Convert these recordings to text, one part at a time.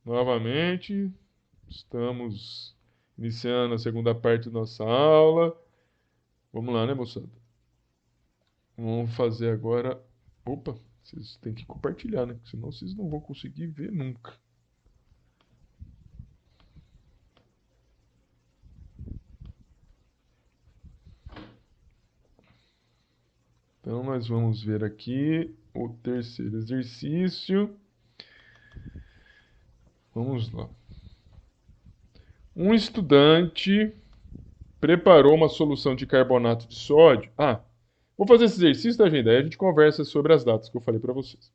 Novamente, estamos iniciando a segunda parte da nossa aula. Vamos lá, né, moçada? Vamos fazer agora. Opa, vocês têm que compartilhar, né? Senão vocês não vão conseguir ver nunca. Então, nós vamos ver aqui o terceiro exercício. Vamos lá. Um estudante preparou uma solução de carbonato de sódio. Vou fazer esse exercício da agenda, aí a gente conversa sobre as datas que eu falei para vocês.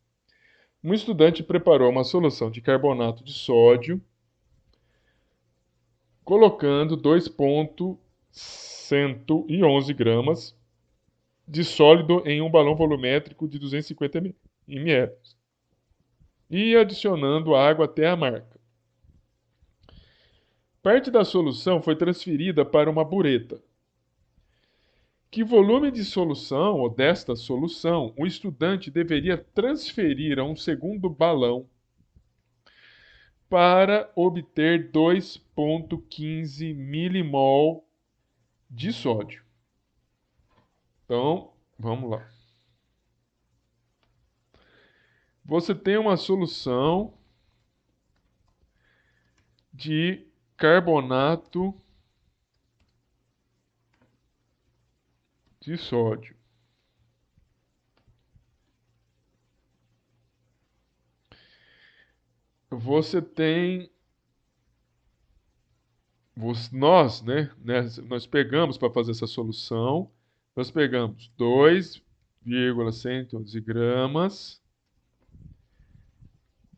Um estudante preparou uma solução de carbonato de sódio, colocando 2,111 gramas de sólido em um balão volumétrico de 250 ml e adicionando água até a marca. Parte da solução foi transferida para uma bureta. Que volume de solução, ou desta solução, o estudante deveria transferir a um segundo balão para obter 2,15 milimol de sódio? Então, vamos lá. Você tem uma solução de carbonato de sódio. Você tem. Nós, né? Nós pegamos para fazer essa solução. Nós pegamos 2,111 gramas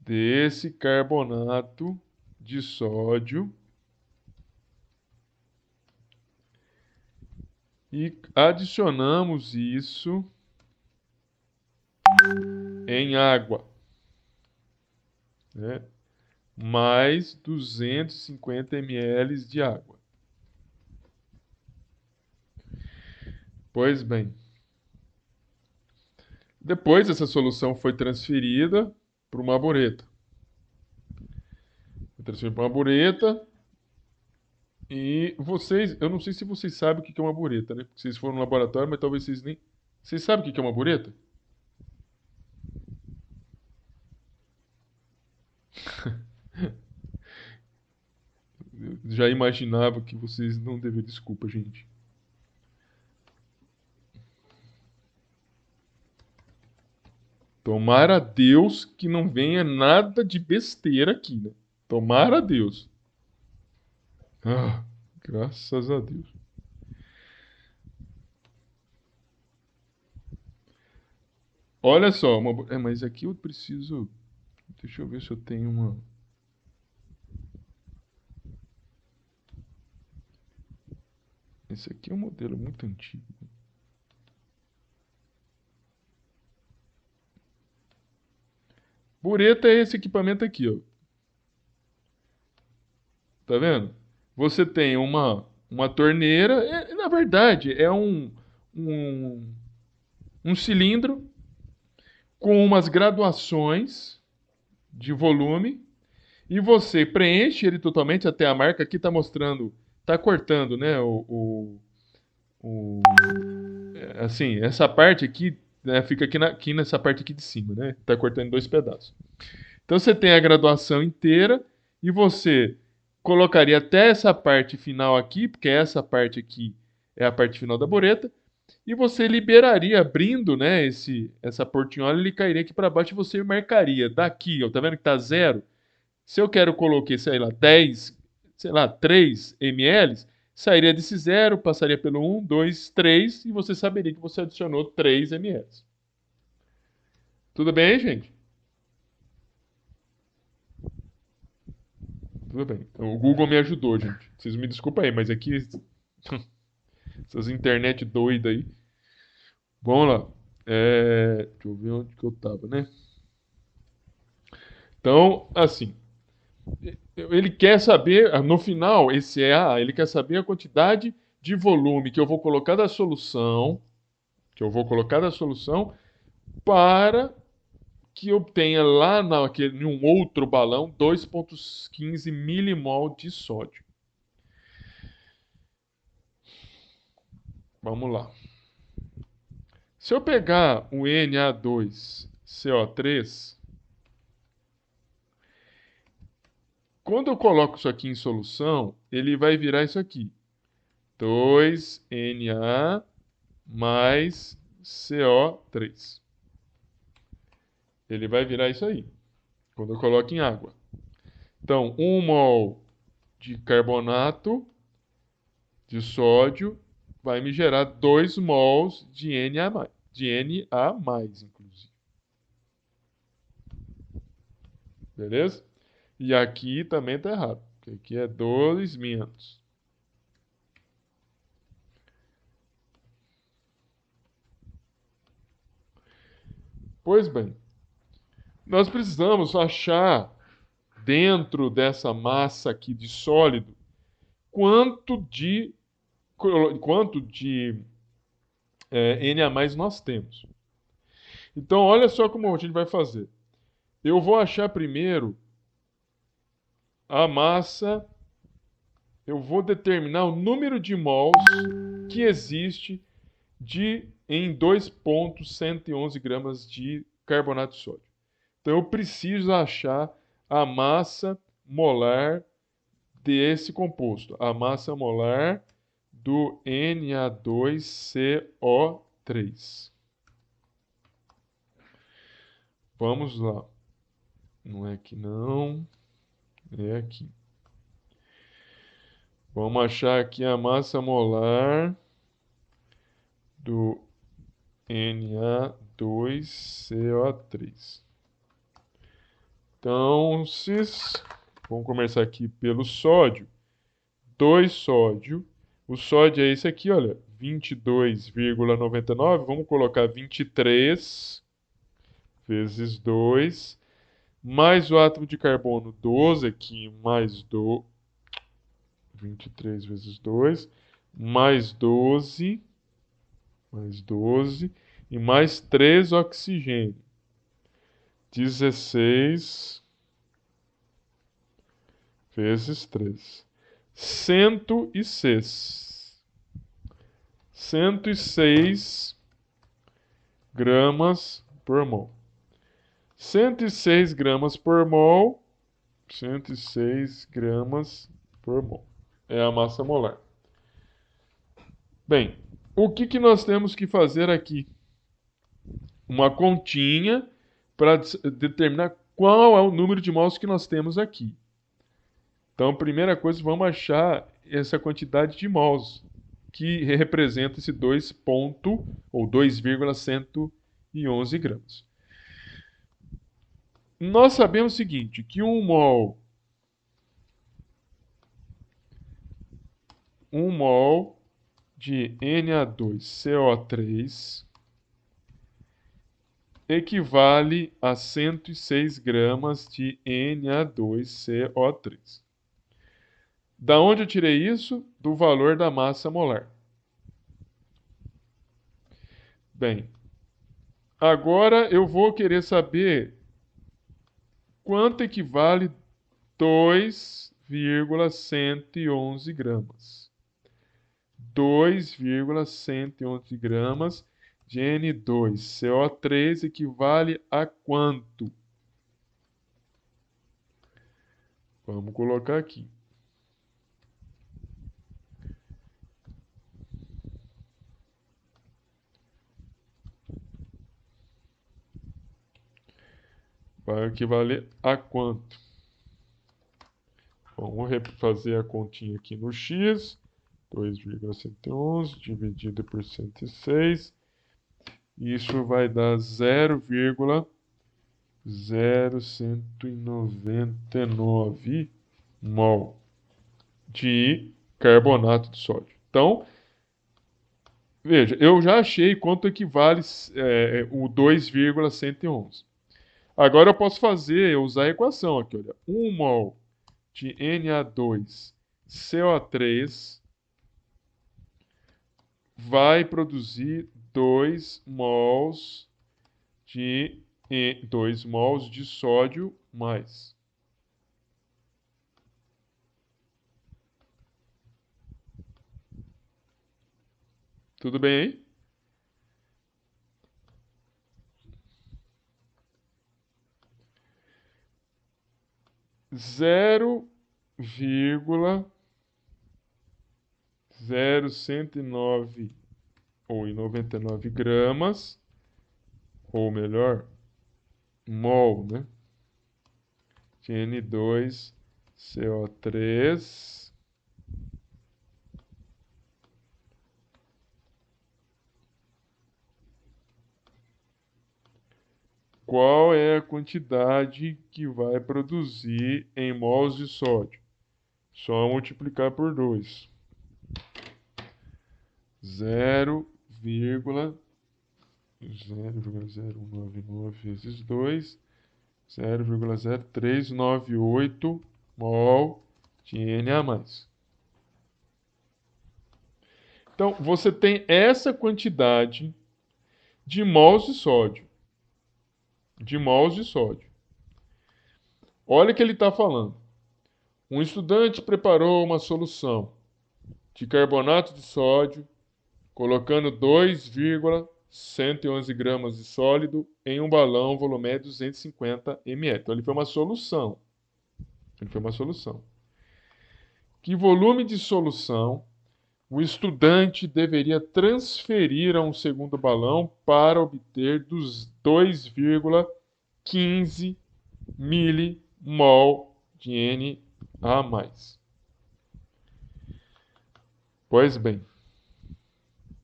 desse carbonato de sódio e adicionamos isso em água, né? Mais 250 ml de água. Pois bem, depois essa solução foi transferida para uma bureta. Foi transferida para uma bureta e vocês, eu não sei se vocês sabem o que é uma bureta, né? Porque vocês foram no laboratório, mas talvez vocês nem... Vocês sabem o que é uma bureta? Eu já imaginava que vocês não deveriam. Desculpa, gente. Tomara a Deus que não venha nada de besteira aqui, né? Tomara a Deus. Graças a Deus. Olha só, mas aqui eu preciso. Deixa eu ver se eu tenho uma. Esse aqui é um modelo muito antigo. Bureta é esse equipamento aqui, ó. Tá vendo? Você tem uma torneira. Na verdade, é um, um cilindro com umas graduações de volume. E você preenche ele totalmente até a marca. Aqui está mostrando, está cortando, né? Assim, essa parte aqui, né, fica aqui nessa parte aqui de cima, né? Está cortando em dois pedaços. Então você tem a graduação inteira e você colocaria até essa parte final aqui, porque essa parte aqui é a parte final da bureta, e você liberaria, abrindo, né, essa portinhola, ele cairia aqui para baixo e você marcaria daqui, ó, tá vendo que tá zero? Se eu quero colocar, sei lá, 10, sei lá, 3 ml, sairia desse zero, passaria pelo 1, 2, 3 e você saberia que você adicionou 3 ml. Tudo bem, gente? Tudo bem. Então, o Google me ajudou, gente. Vocês me desculpem aí, mas aqui essas internet doida aí. Vamos lá. Deixa eu ver onde que eu tava, né? Então, assim, ele quer saber, no final, esse ele quer saber a quantidade de volume que eu vou colocar da solução, para que obtenha lá em um outro balão 2,15 milimol de sódio. Vamos lá. Se eu pegar o Na2CO3, quando eu coloco isso aqui em solução, ele vai virar isso aqui. 2Na mais CO3. Ele vai virar isso aí, quando eu coloco em água. Então, 1 mol de carbonato de sódio vai me gerar 2 mols de Na+, inclusive. Beleza? E aqui também está errado, porque aqui é 2 menos. Pois bem, nós precisamos achar dentro dessa massa aqui de sólido quanto de Na+ nós temos. Então, olha só como a gente vai fazer. Eu vou achar primeiro a massa, eu vou determinar o número de mols que existe em 2,111 gramas de carbonato de sódio. Então, eu preciso achar a massa molar desse composto, a massa molar do Na2CO3. Vamos lá. Não é aqui não, é aqui. Vamos achar aqui a massa molar do Na2CO3. Então, vamos começar aqui pelo sódio. 2 sódio. O sódio é esse aqui, olha, 22,99. Vamos colocar 23 vezes 2. Mais o átomo de carbono 12 aqui, mais 23 vezes 2. Mais 12. E mais 3 oxigênio. 16 vezes 3. 106. 106 gramas por mol. 106 gramas por mol. 106 gramas por mol. É a massa molar. Bem, o que nós temos que fazer aqui? Uma continha para determinar qual é o número de mols que nós temos aqui. Então, primeira coisa, vamos achar essa quantidade de mols que representa esse 2,111 gramas. Nós sabemos o seguinte, que 1 mol de Na2CO3 equivale a 106 gramas de Na2CO3. Da onde eu tirei isso? Do valor da massa molar. Bem, agora eu vou querer saber quanto equivale 2,111 gramas. 2,111 gramas de N2CO3 equivale a quanto? Vamos colocar aqui. Vai equivaler a quanto? Vamos fazer a continha aqui no X. 2,111 dividido por 106. Isso vai dar 0,0199 mol de carbonato de sódio. Então, veja, eu já achei quanto equivale o 2,111. Agora eu posso usar a equação aqui, olha. 1 mol de Na2CO3 vai produzir 2 mols de e 2 mols de sódio mais. Tudo bem aí? Zero vírgula 0,109 ou 99 gramas, ou melhor, mol, né? De N2CO3 qual é a quantidade que vai produzir em mols de sódio? Só multiplicar por 2. 0,0199 vezes 2, 0,0398 mol de Na+. Então, você tem essa quantidade de mols de sódio. Olha o que ele está falando. Um estudante preparou uma solução de carbonato de sódio, colocando 2,111 gramas de sólido em um balão volumétrico de 250 ml. Então, ele foi uma solução. Que volume de solução o estudante deveria transferir a um segundo balão para obter dos 2,15 milimol de Na+. Pois bem,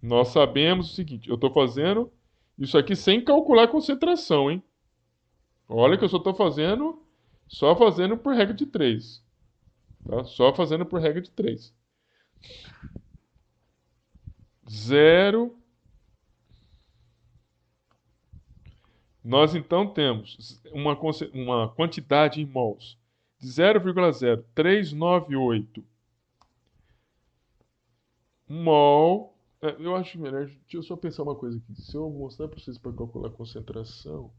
nós sabemos o seguinte, eu estou fazendo isso aqui sem calcular a concentração, hein? Olha que eu só fazendo por regra de 3. Tá? Só fazendo por regra de 3. 0. Nós então temos uma quantidade em mols de 0,0398 mol. Eu acho melhor. Deixa eu só pensar uma coisa aqui. Se eu mostrar para vocês para calcular a concentração,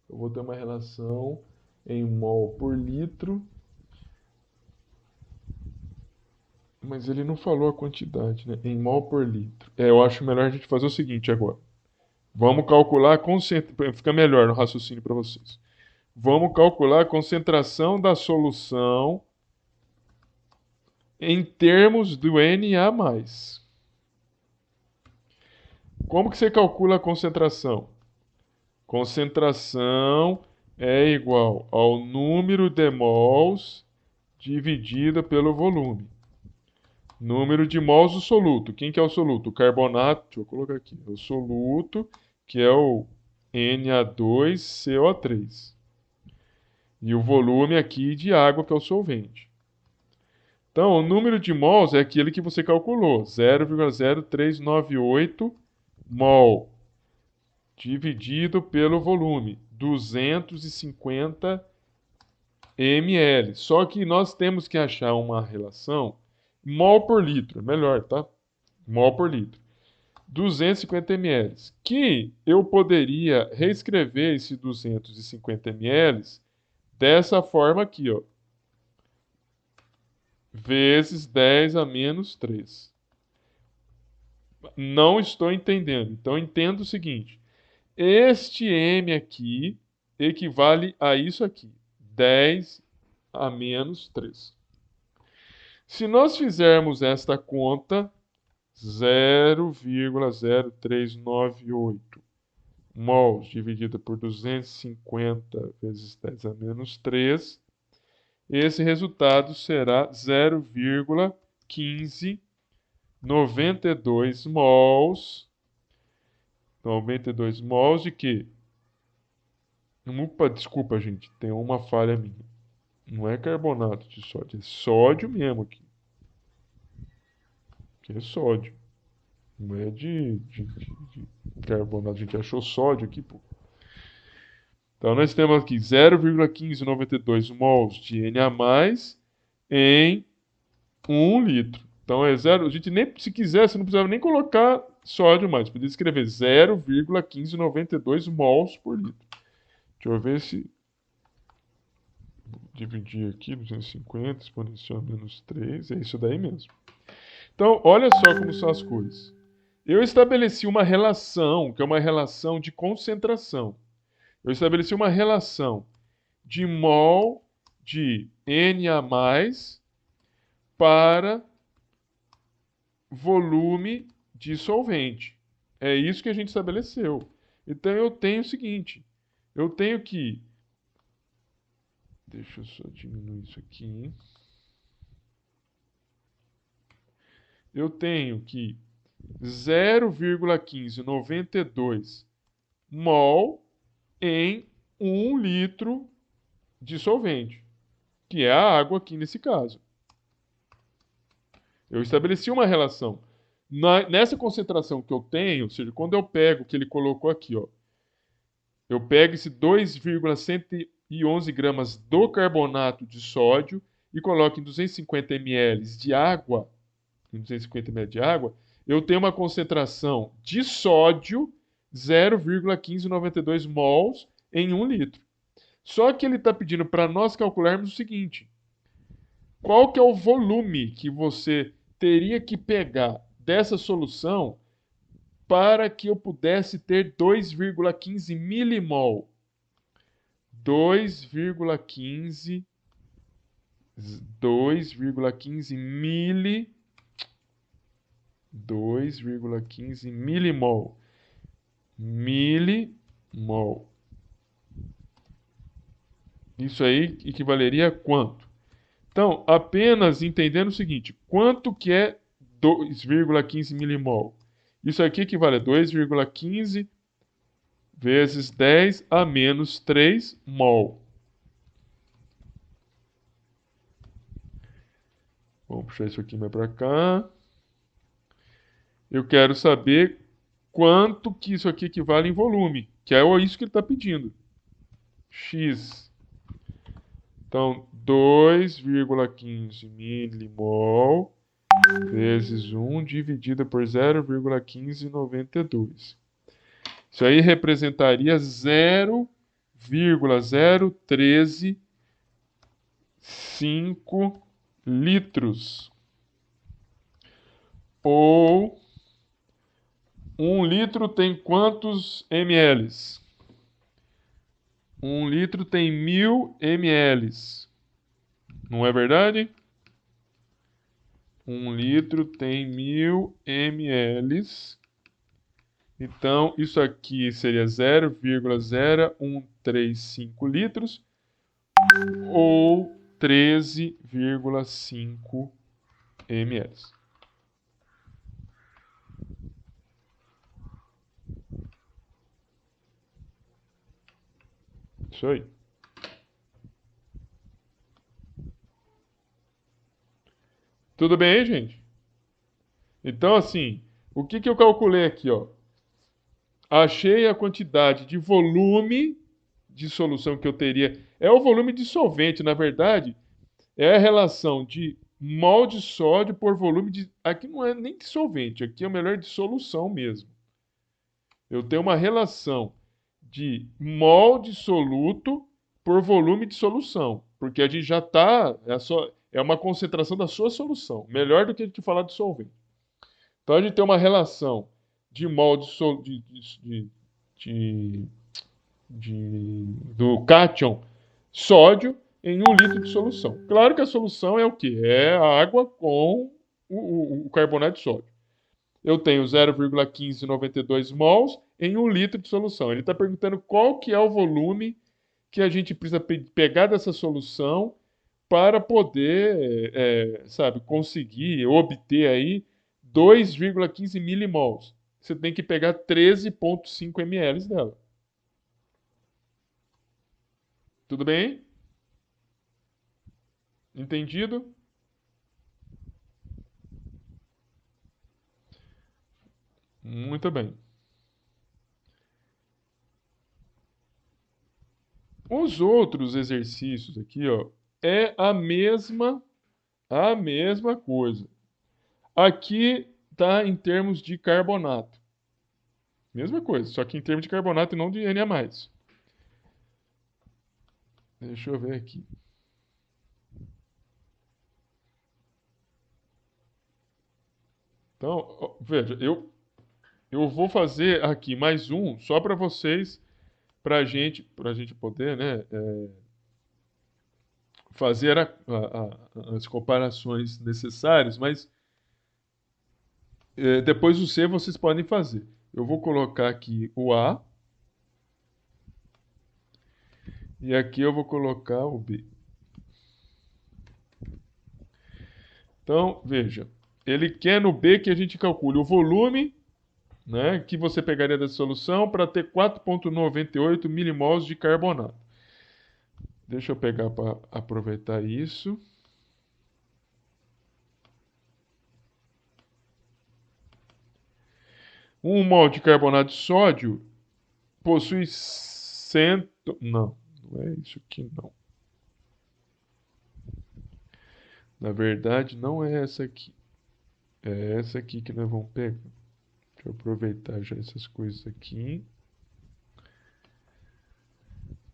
eu vou ter uma relação em mol por litro. Mas ele não falou a quantidade, né? Em mol por litro. Eu acho melhor a gente fazer o seguinte agora. Vamos calcular a concentração. Fica melhor no raciocínio para vocês. Vamos calcular a concentração da solução em termos do Na+. Como que você calcula a concentração? Concentração é igual ao número de mols dividido pelo volume. Número de mols do soluto. Quem que é o soluto? O carbonato. Deixa eu colocar aqui. O soluto, que é o Na2CO3. E o volume aqui de água, que é o solvente. Então, o número de mols é aquele que você calculou. 0,0398 mol dividido pelo volume. 250 ml. Só que nós temos que achar uma relação mol por litro, melhor, tá? Mol por litro. 250 ml. Que eu poderia reescrever esse 250 ml dessa forma aqui, ó. Vezes 10 a menos 3. Não estou entendendo. Então, entendo o seguinte. Este M aqui equivale a isso aqui. 10 a menos 3. Se nós fizermos esta conta, 0,0398 mols dividido por 250 vezes 10 a menos 3, esse resultado será 0,1592 mols. 92 mols de quê? Opa, desculpa, gente, tem uma falha minha. Não é carbonato de sódio, é sódio mesmo aqui. Aqui é sódio. Não é de carbonato. A gente achou sódio aqui, pô. Então, nós temos aqui 0,1592 mols de Na+ em 1 litro. Então, é zero. A gente nem, se quisesse, não precisava nem colocar sódio mais. Podia escrever 0,1592 mols por litro. Deixa eu ver se... Vou dividir aqui, 250, exponencial menos 3, é isso daí mesmo. Então, olha só como são as coisas. Eu estabeleci uma relação, que é uma relação de concentração. Eu estabeleci uma relação de mol de Na+ para volume de solvente. É isso que a gente estabeleceu. Então eu tenho o seguinte, eu tenho que... Deixa eu só diminuir isso aqui. Eu tenho que 0,1592 mol em 1 litro de solvente, que é a água aqui nesse caso. Eu estabeleci uma relação. Nessa concentração que eu tenho, ou seja, quando eu pego o que ele colocou aqui, ó, eu pego esse 2,111 gramas do carbonato de sódio e coloco em 250 ml de água, eu tenho uma concentração de sódio 0,1592 mols em 1 litro. Só que ele está pedindo para nós calcularmos o seguinte: qual que é o volume que você teria que pegar dessa solução para que eu pudesse ter 2,15 milimol? 2,15 milimol. Milimol. Isso aí equivaleria a quanto? Então, apenas entendendo o seguinte, quanto que é 2,15 milimol? Isso aqui equivale a 2,15 vezes 10 a menos 3 mol. Vamos puxar isso aqui mais para cá. Eu quero saber quanto que isso aqui equivale em volume, que é isso que ele está pedindo. X. Então, 2,15 milimol vezes 1 dividido por 0,1592. Isso aí representaria 0,0135 litros. Ou 1 litro tem quantos ml? 1 litro tem 1000 ml. Não é verdade? 1 litro tem 1000 ml. Então, isso aqui seria 0,0135 litros ou 13,5 ml. Isso aí. Tudo bem aí, gente? Então, assim, o que eu calculei aqui, ó? Achei a quantidade de volume de solução que eu teria. É o volume de solvente, na verdade, é a relação de mol de sódio por volume de... Aqui não é nem de solvente, aqui é o melhor de solução mesmo. Eu tenho uma relação de mol de soluto por volume de solução, porque a gente já está... É uma concentração da sua solução, melhor do que a gente falar de solvente. Então a gente tem uma relação de mol do cátion sódio em 1 litro de solução. Claro que a solução é o quê? É a água com o carbonato de sódio. Eu tenho 0,1592 mols em 1 litro de solução. Ele está perguntando qual que é o volume que a gente precisa pegar dessa solução para poder, sabe, conseguir obter aí 2,15 milimols. Você tem que pegar 13,5 ml dela. Tudo bem? Entendido? Muito bem. Os outros exercícios aqui, ó, é a mesma coisa. Aqui está em termos de carbonato. Mesma coisa, só que em termos de carbonato e não de Na+. Deixa eu ver aqui. Então, veja, eu vou fazer aqui mais um só para vocês, para gente poder, né, fazer as comparações necessárias, mas depois o C vocês podem fazer. Eu vou colocar aqui o A e aqui eu vou colocar o B. Então, veja, ele quer no B que a gente calcule o volume, né, que você pegaria da solução para ter 4,98 milimols de carbonato. Deixa eu pegar para aproveitar isso. Um mol de carbonato de sódio possui cento... não é isso aqui não. Na verdade, não é essa aqui. É essa aqui que nós vamos pegar. Deixa eu aproveitar já essas coisas aqui.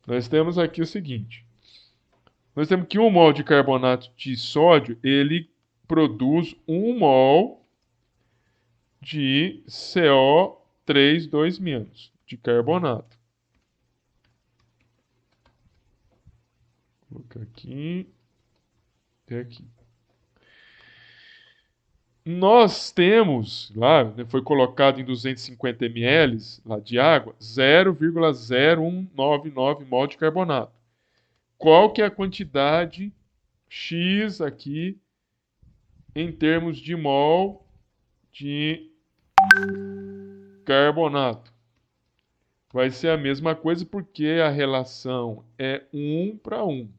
Nós temos aqui o seguinte. Nós temos que um mol de carbonato de sódio, ele produz 1 mol de CO3 de carbonato. Vou colocar aqui e aqui. Nós temos lá, né, foi colocado em 250 ml lá de água, 0,0199 mol de carbonato. Qual que é a quantidade X aqui em termos de mol de carbonato? Vai ser a mesma coisa porque a relação é 1 para 1.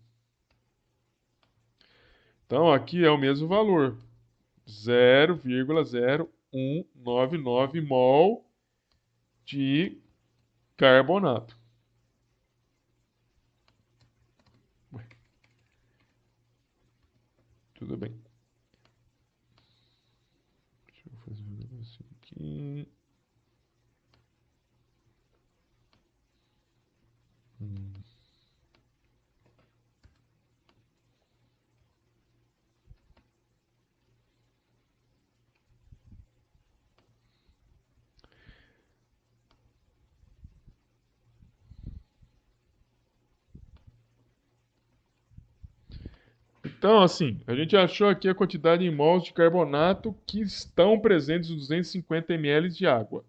Então aqui é o mesmo valor, 0,0199 mol de carbonato. Tudo bem. Deixa eu fazer um negócio aqui. Então, assim, a gente achou aqui a quantidade em mols de carbonato que estão presentes nos 250 ml de água.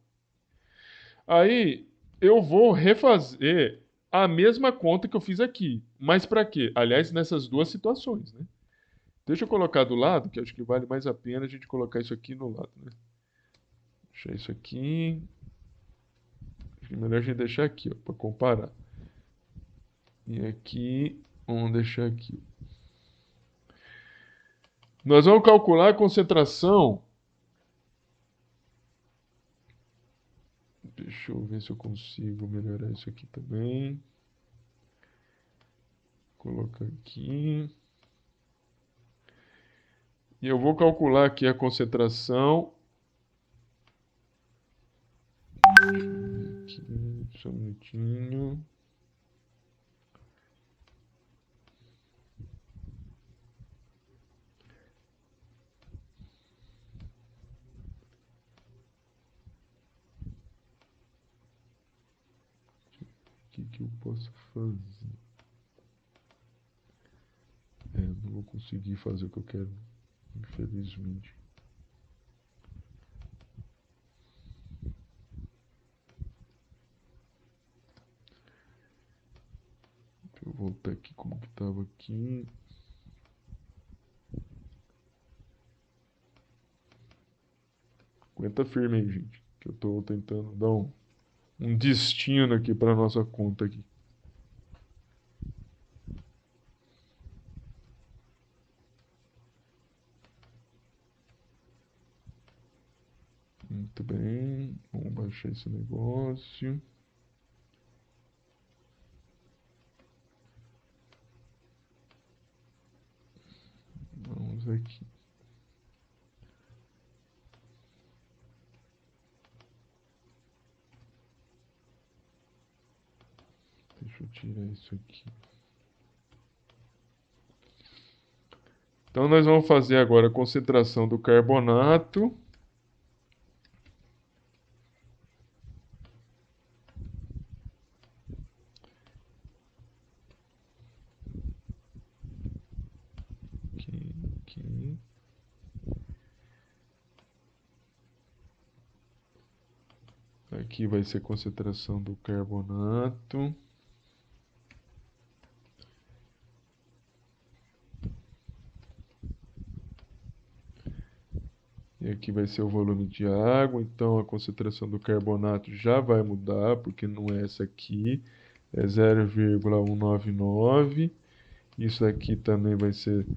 Aí eu vou refazer a mesma conta que eu fiz aqui. Mas para quê? Aliás, nessas duas situações, né? Deixa eu colocar do lado, que acho que vale mais a pena a gente colocar isso aqui no lado, né? Deixar isso aqui. Acho que é melhor a gente deixar aqui, ó, para comparar. E aqui, vamos deixar aqui. Nós vamos calcular a concentração. Deixa eu ver se eu consigo melhorar isso aqui também. Colocar aqui. E eu vou calcular aqui a concentração. Aqui, só um minutinho. O que que eu posso fazer? Não vou conseguir fazer o que eu quero, infelizmente. Deixa eu voltar aqui como que estava aqui. Aguenta firme aí, gente, que eu estou tentando dar um destino aqui para nossa conta aqui. Muito bem, vamos baixar esse negócio. Vamos aqui. Deixa eu tirar isso aqui. Então nós vamos fazer agora a concentração do carbonato. Aqui. Aqui vai ser a concentração do carbonato. E aqui vai ser o volume de água, então a concentração do carbonato já vai mudar, porque não é essa aqui, é 0,199. Isso aqui também vai ser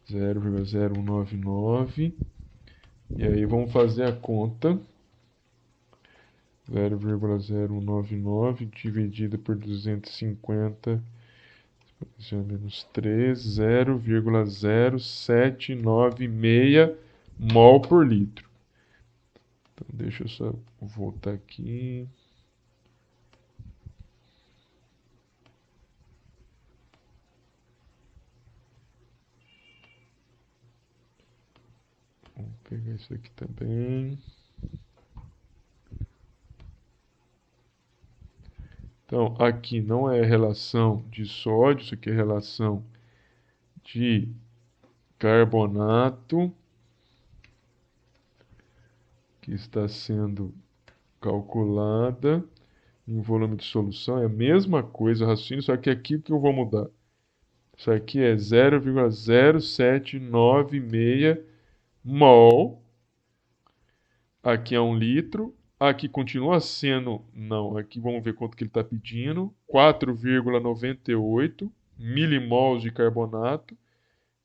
0,0199. E aí vamos fazer a conta. 0,0199 dividido por 250 menos 3, 0,0796 mol por litro. Então, deixa eu só voltar aqui. Vamos pegar isso aqui também. Então, aqui não é relação de sódio, isso aqui é relação de carbonato que está sendo calculada em volume de solução. É a mesma coisa, o raciocínio, só que aqui que eu vou mudar. Isso aqui é 0,0796 mol. Aqui é 1 litro. Aqui continua sendo, não, aqui vamos ver quanto que ele está pedindo. 4,98 milimols de carbonato.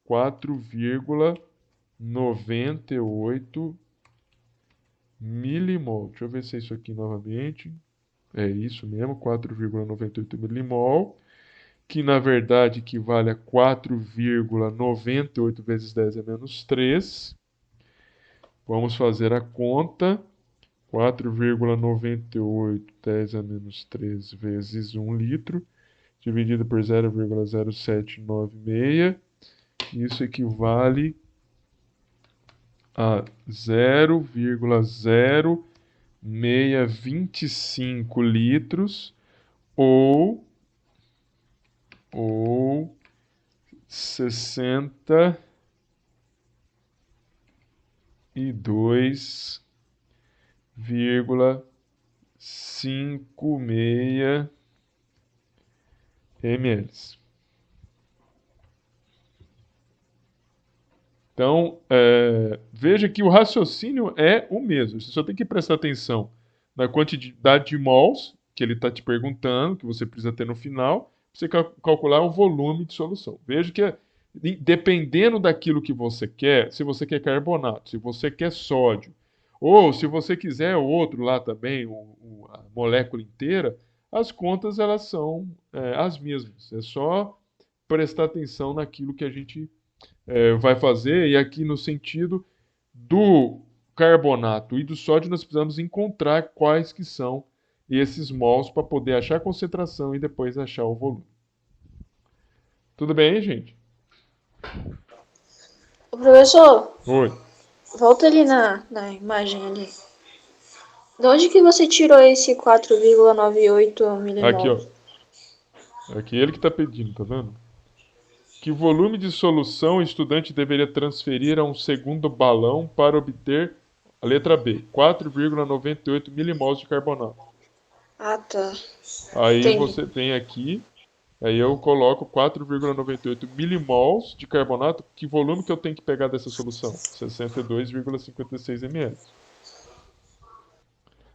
4,98 milimol. Deixa eu ver se é isso aqui novamente. É isso mesmo, 4,98 milimol, que na verdade equivale a 4,98 vezes 10 a menos 3. Vamos fazer a conta. 4,98 10 a menos 3 vezes 1 litro, dividido por 0,0796. Isso equivale a 0,0625 litros ou 62,56 ml. Então, veja que o raciocínio é o mesmo. Você só tem que prestar atenção na quantidade de mols que ele está te perguntando, que você precisa ter no final, para você calcular o volume de solução. Veja que, dependendo daquilo que você quer, se você quer carbonato, se você quer sódio, ou se você quiser outro lá também, a molécula inteira, as contas elas são as mesmas. É só prestar atenção naquilo que a gente vai fazer, e aqui no sentido do carbonato e do sódio, nós precisamos encontrar quais que são esses mols para poder achar a concentração e depois achar o volume. Tudo bem, gente? Ô, professor, Oi. volta ali na imagem ali. De onde que você tirou esse 4,98 Aqui, milimol? ó. Aqui ele que está pedindo, tá vendo? Que volume de solução o estudante deveria transferir a um segundo balão para obter a letra B, 4,98 milimols de carbonato. Ah, tá. Aí Entendi. você tem aqui. Aí eu coloco 4,98 milimols de carbonato. Que volume que eu tenho que pegar dessa solução? 62,56 ml.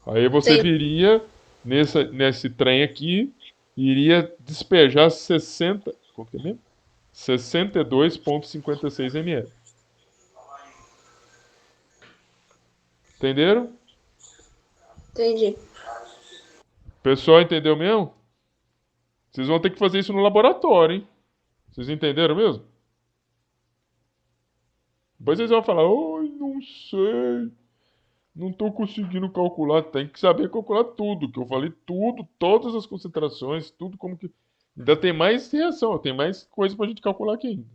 Aí você Entendi. viria nesse trem aqui, iria despejar 60, quanto que é mesmo? 62,56 ml. Entenderam? Entendi. Pessoal, entendeu mesmo? Vocês vão ter que fazer isso no laboratório, hein? Vocês entenderam mesmo? Depois vocês vão falar, oi, não sei. Não estou conseguindo calcular. Tem que saber calcular tudo, que eu falei tudo, todas as concentrações, tudo como que. Ainda tem mais reação, tem mais coisa para a gente calcular aqui ainda.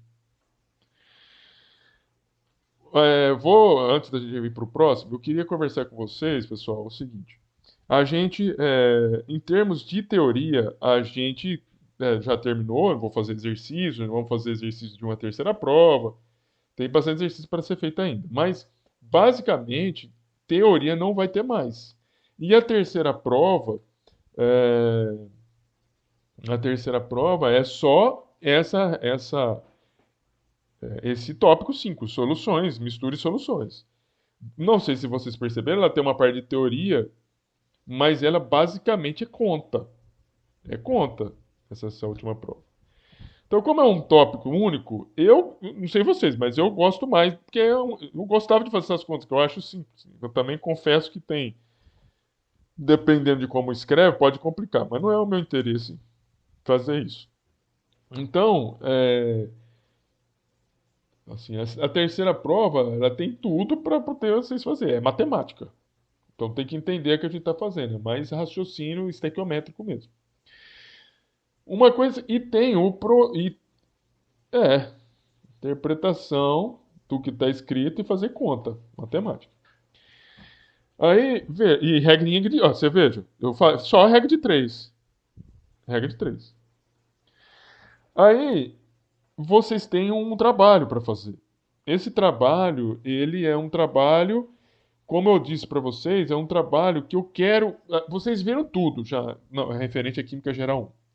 Antes da gente ir para o próximo, eu queria conversar com vocês, pessoal, o seguinte. A gente, em termos de teoria, a gente já terminou, eu vou fazer exercício, vamos fazer exercício de uma terceira prova, tem bastante exercício para ser feito ainda. Mas, basicamente, teoria não vai ter mais. E é, a terceira prova é só esse tópico 5, soluções, misture soluções. Não sei se vocês perceberam, ela tem uma parte de teoria, mas ela basicamente é conta. É conta, essa última prova. Então, como é um tópico único, eu não sei vocês, mas eu gosto mais, porque eu gostava de fazer essas contas, que eu acho simples. Eu também confesso que tem, dependendo de como escreve, pode complicar, mas não é o meu interesse fazer isso. Então, assim, a terceira prova, ela tem tudo para poder vocês fazer, é matemática. Então tem que entender o que a gente está fazendo, é mais raciocínio estequiométrico mesmo. Uma coisa, e tem o pro, e, é, interpretação do que está escrito e fazer conta, matemática. Aí, e regrinha de, ó, você veja, eu faço só a regra de três. Regra de três. Aí, vocês têm um trabalho para fazer. Esse trabalho, ele é um trabalho, como eu disse para vocês, é um trabalho que eu quero. Vocês viram tudo já, não, é referente à Química Geral 1.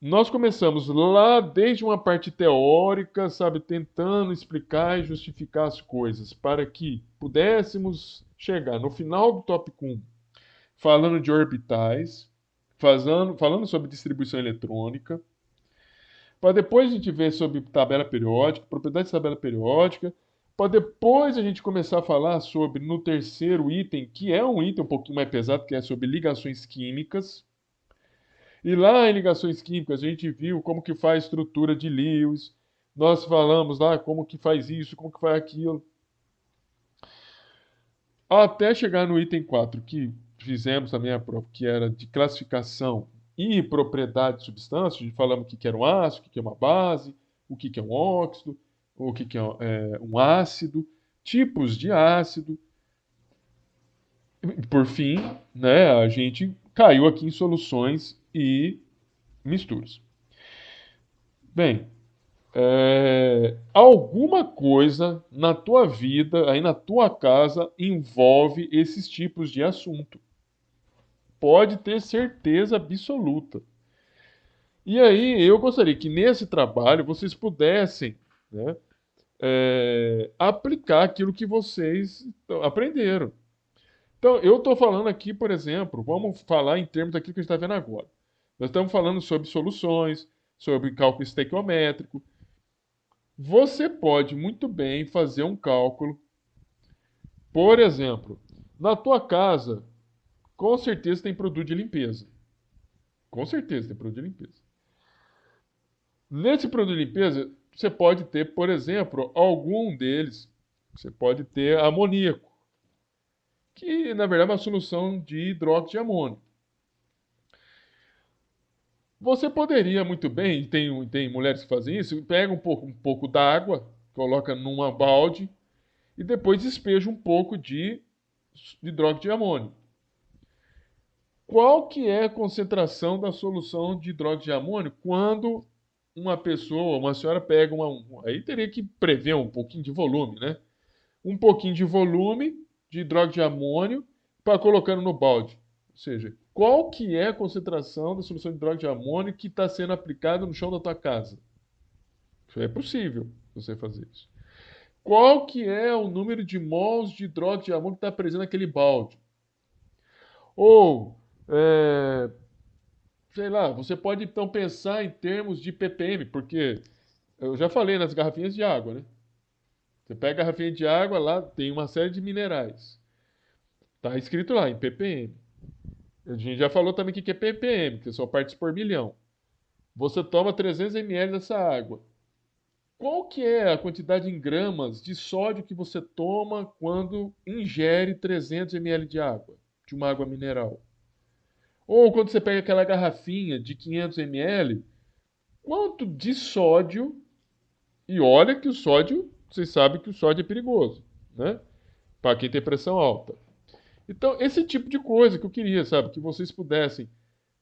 Nós começamos lá desde uma parte teórica, sabe, tentando explicar e justificar as coisas, para que pudéssemos chegar no final do tópico 1 falando de orbitais, falando sobre distribuição eletrônica, para depois a gente ver sobre tabela periódica, propriedades de tabela periódica, para depois a gente começar a falar sobre, no terceiro item, que é um item um pouquinho mais pesado, que é sobre ligações químicas. E lá em ligações químicas a gente viu como que faz a estrutura de Lewis, nós falamos lá como que faz isso, como que faz aquilo. Até chegar no item 4 que fizemos também a prova, que era de classificação e propriedade de substâncias, falamos o que era um ácido, o que é uma base, o que é um óxido, o que é um ácido, tipos de ácido. Por fim, né, a gente caiu aqui em soluções e misturas. Bem, alguma coisa na tua vida, aí na tua casa, envolve esses tipos de assunto. Pode ter certeza absoluta. E aí eu gostaria que nesse trabalho vocês pudessem, né, aplicar aquilo que vocês aprenderam. Então, eu estou falando aqui, por exemplo, vamos falar em termos daquilo que a gente está vendo agora. Nós estamos falando sobre soluções, sobre cálculo estequiométrico. Você pode muito bem fazer um cálculo, por exemplo, na tua casa, com certeza tem produto de limpeza. Com certeza tem produto de limpeza. Nesse produto de limpeza, você pode ter, por exemplo, algum deles, você pode ter amoníaco, que na verdade é uma solução de hidróxido de amônio. Você poderia muito bem, tem mulheres que fazem isso, pega um pouco d'água, coloca numa balde e depois despeja um pouco de hidróxido de amônio. Qual que é a concentração da solução de hidróxido de amônio quando uma pessoa, uma senhora pega aí teria que prever um pouquinho de volume, né? Um pouquinho de volume de hidróxido de amônio para colocando no balde. Ou seja, qual que é a concentração da solução de hidróxido de amônio que está sendo aplicada no chão da tua casa? Isso é possível você fazer isso. Qual que é o número de mols de hidróxido de amônio que está presente naquele balde? Ou, sei lá, você pode então pensar em termos de ppm, porque eu já falei nas garrafinhas de água, né? Você pega a garrafinha de água, lá tem uma série de minerais. Está escrito lá em ppm. A gente já falou também o que é ppm, que são partes por milhão. Você toma 300 ml dessa água. Qual que é a quantidade em gramas de sódio que você toma quando ingere 300 ml de água, de uma água mineral? Ou quando você pega aquela garrafinha de 500 ml, quanto de sódio, e olha que o sódio vocês sabem que o sódio é perigoso, né? Para quem tem pressão alta. Então, esse tipo de coisa que eu queria, sabe? Que vocês pudessem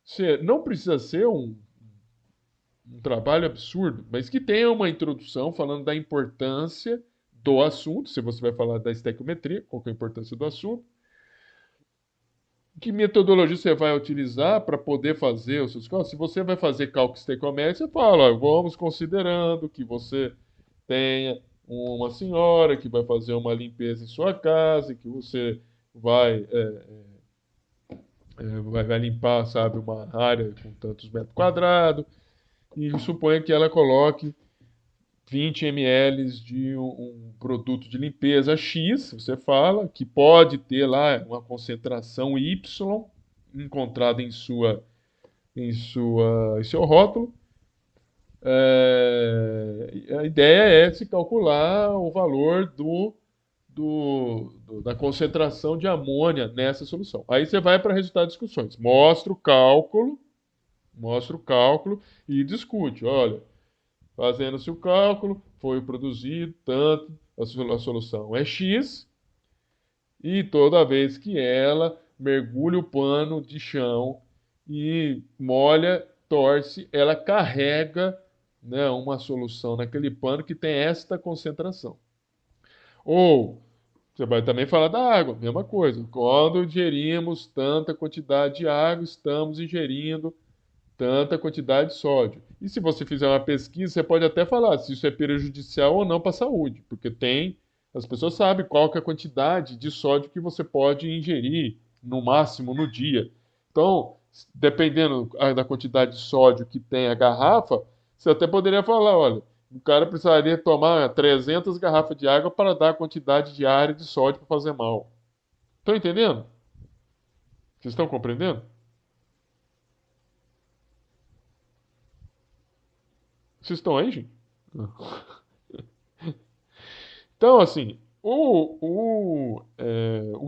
ser. Não precisa ser um trabalho absurdo, mas que tenha uma introdução falando da importância do assunto. Se você vai falar da estequiometria, qual que é a importância do assunto. Que metodologia você vai utilizar para poder fazer os seus cálculos? Se você vai fazer cálculo estequiométrico, você fala, ó, vamos considerando que você tenha uma senhora que vai fazer uma limpeza em sua casa, que você vai, vai limpar, sabe, uma área com tantos metros quadrados, e suponha que ela coloque 20 ml de um produto de limpeza X, você fala, que pode ter lá uma concentração Y encontrada em seu rótulo. A ideia é se calcular o valor da concentração de amônia nessa solução. Aí você vai para resultado de discussões. Mostra o cálculo e discute. Olha, fazendo-se o cálculo, foi produzido tanto, a solução é X, e toda vez que ela mergulha o pano de chão e molha, torce, ela carrega, né, uma solução naquele pano que tem esta concentração. Ou você vai também falar da água, mesma coisa. Quando ingerimos tanta quantidade de água, estamos ingerindo tanta quantidade de sódio. E se você fizer uma pesquisa, você pode até falar se isso é prejudicial ou não para a saúde, porque as pessoas sabem qual que é a quantidade de sódio que você pode ingerir no máximo no dia. Então, dependendo da quantidade de sódio que tem a garrafa, você até poderia falar, olha, o cara precisaria tomar 300 garrafas de água para dar a quantidade diária de sódio para fazer mal. Estão entendendo? Vocês estão compreendendo? Vocês estão aí, gente? Então, assim, o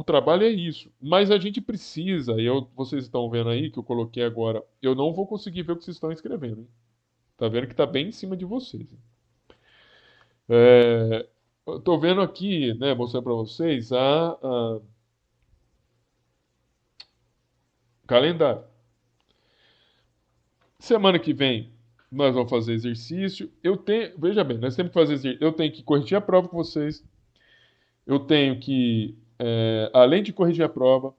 trabalho é isso. Mas a gente precisa, vocês estão vendo aí que eu coloquei agora, eu não vou conseguir ver o que vocês estão escrevendo, hein? Tá vendo que tá bem em cima de vocês. Eu tô vendo aqui, né, mostrando para vocês a calendário. Semana que vem nós vamos fazer exercício. Veja bem, nós temos que fazer exercício. Eu tenho que corrigir a prova com vocês. Eu tenho que, além de corrigir a prova,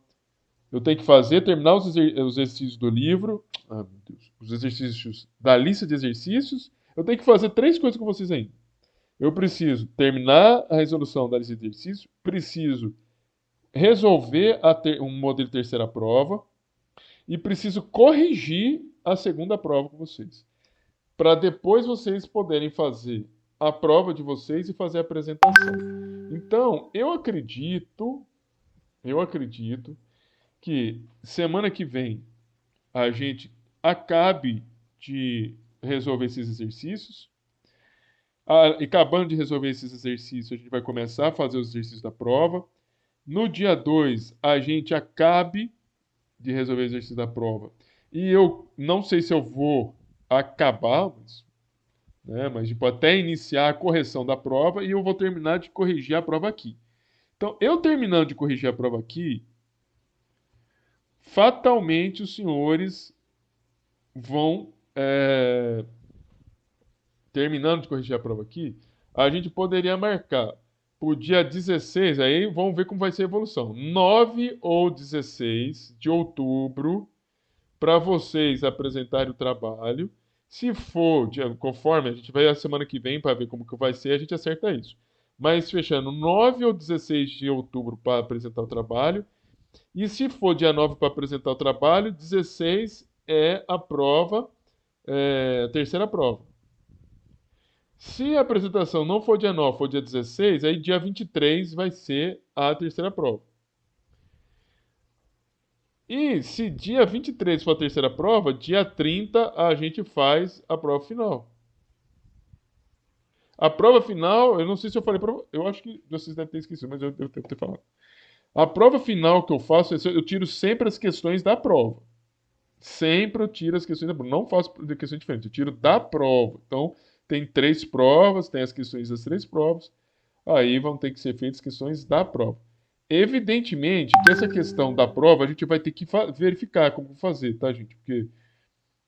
eu tenho que terminar os exercícios do livro. Ah, meu Deus. Os exercícios da lista de exercícios. Eu tenho que fazer 3 coisas com vocês ainda. Eu preciso terminar a resolução da lista de exercícios. Preciso resolver um modelo de terceira prova. E preciso corrigir a segunda prova com vocês. Para depois vocês poderem fazer a prova de vocês e fazer a apresentação. Então, eu acredito que semana que vem a gente acabe de resolver esses exercícios. E acabando de resolver esses exercícios, a gente vai começar a fazer os exercícios da prova. No dia 2, a gente acabe de resolver o exercício da prova. E eu não sei se eu vou acabar, mas a gente pode até iniciar a correção da prova e eu vou terminar de corrigir a prova aqui. Então, eu terminando de corrigir a prova aqui, fatalmente os senhores vão, terminando de corrigir a prova aqui, a gente poderia marcar o dia 16, aí vamos ver como vai ser a evolução. 9 ou 16 de outubro, para vocês apresentarem o trabalho. Se for, conforme a gente vai a semana que vem para ver como que vai ser, a gente acerta isso. Mas fechando 9 ou 16 de outubro para apresentar o trabalho. E se for dia 9 para apresentar o trabalho, 16 é a prova, a terceira prova. Se a apresentação não for dia 9, for dia 16, aí dia 23 vai ser a terceira prova. E se dia 23 for a terceira prova, dia 30 a gente faz a prova final. A prova final, eu não sei se eu falei para eu acho que vocês devem ter esquecido, mas eu devo ter falado. A prova final que eu faço, eu tiro sempre as questões da prova. Sempre eu tiro as questões da prova. Não faço de questões diferentes, eu tiro da prova. Então, tem 3 provas, tem as questões das 3 provas. aí vão ter que ser feitas questões da prova. Evidentemente que essa questão da prova a gente vai ter que verificar como fazer, tá, gente? Porque,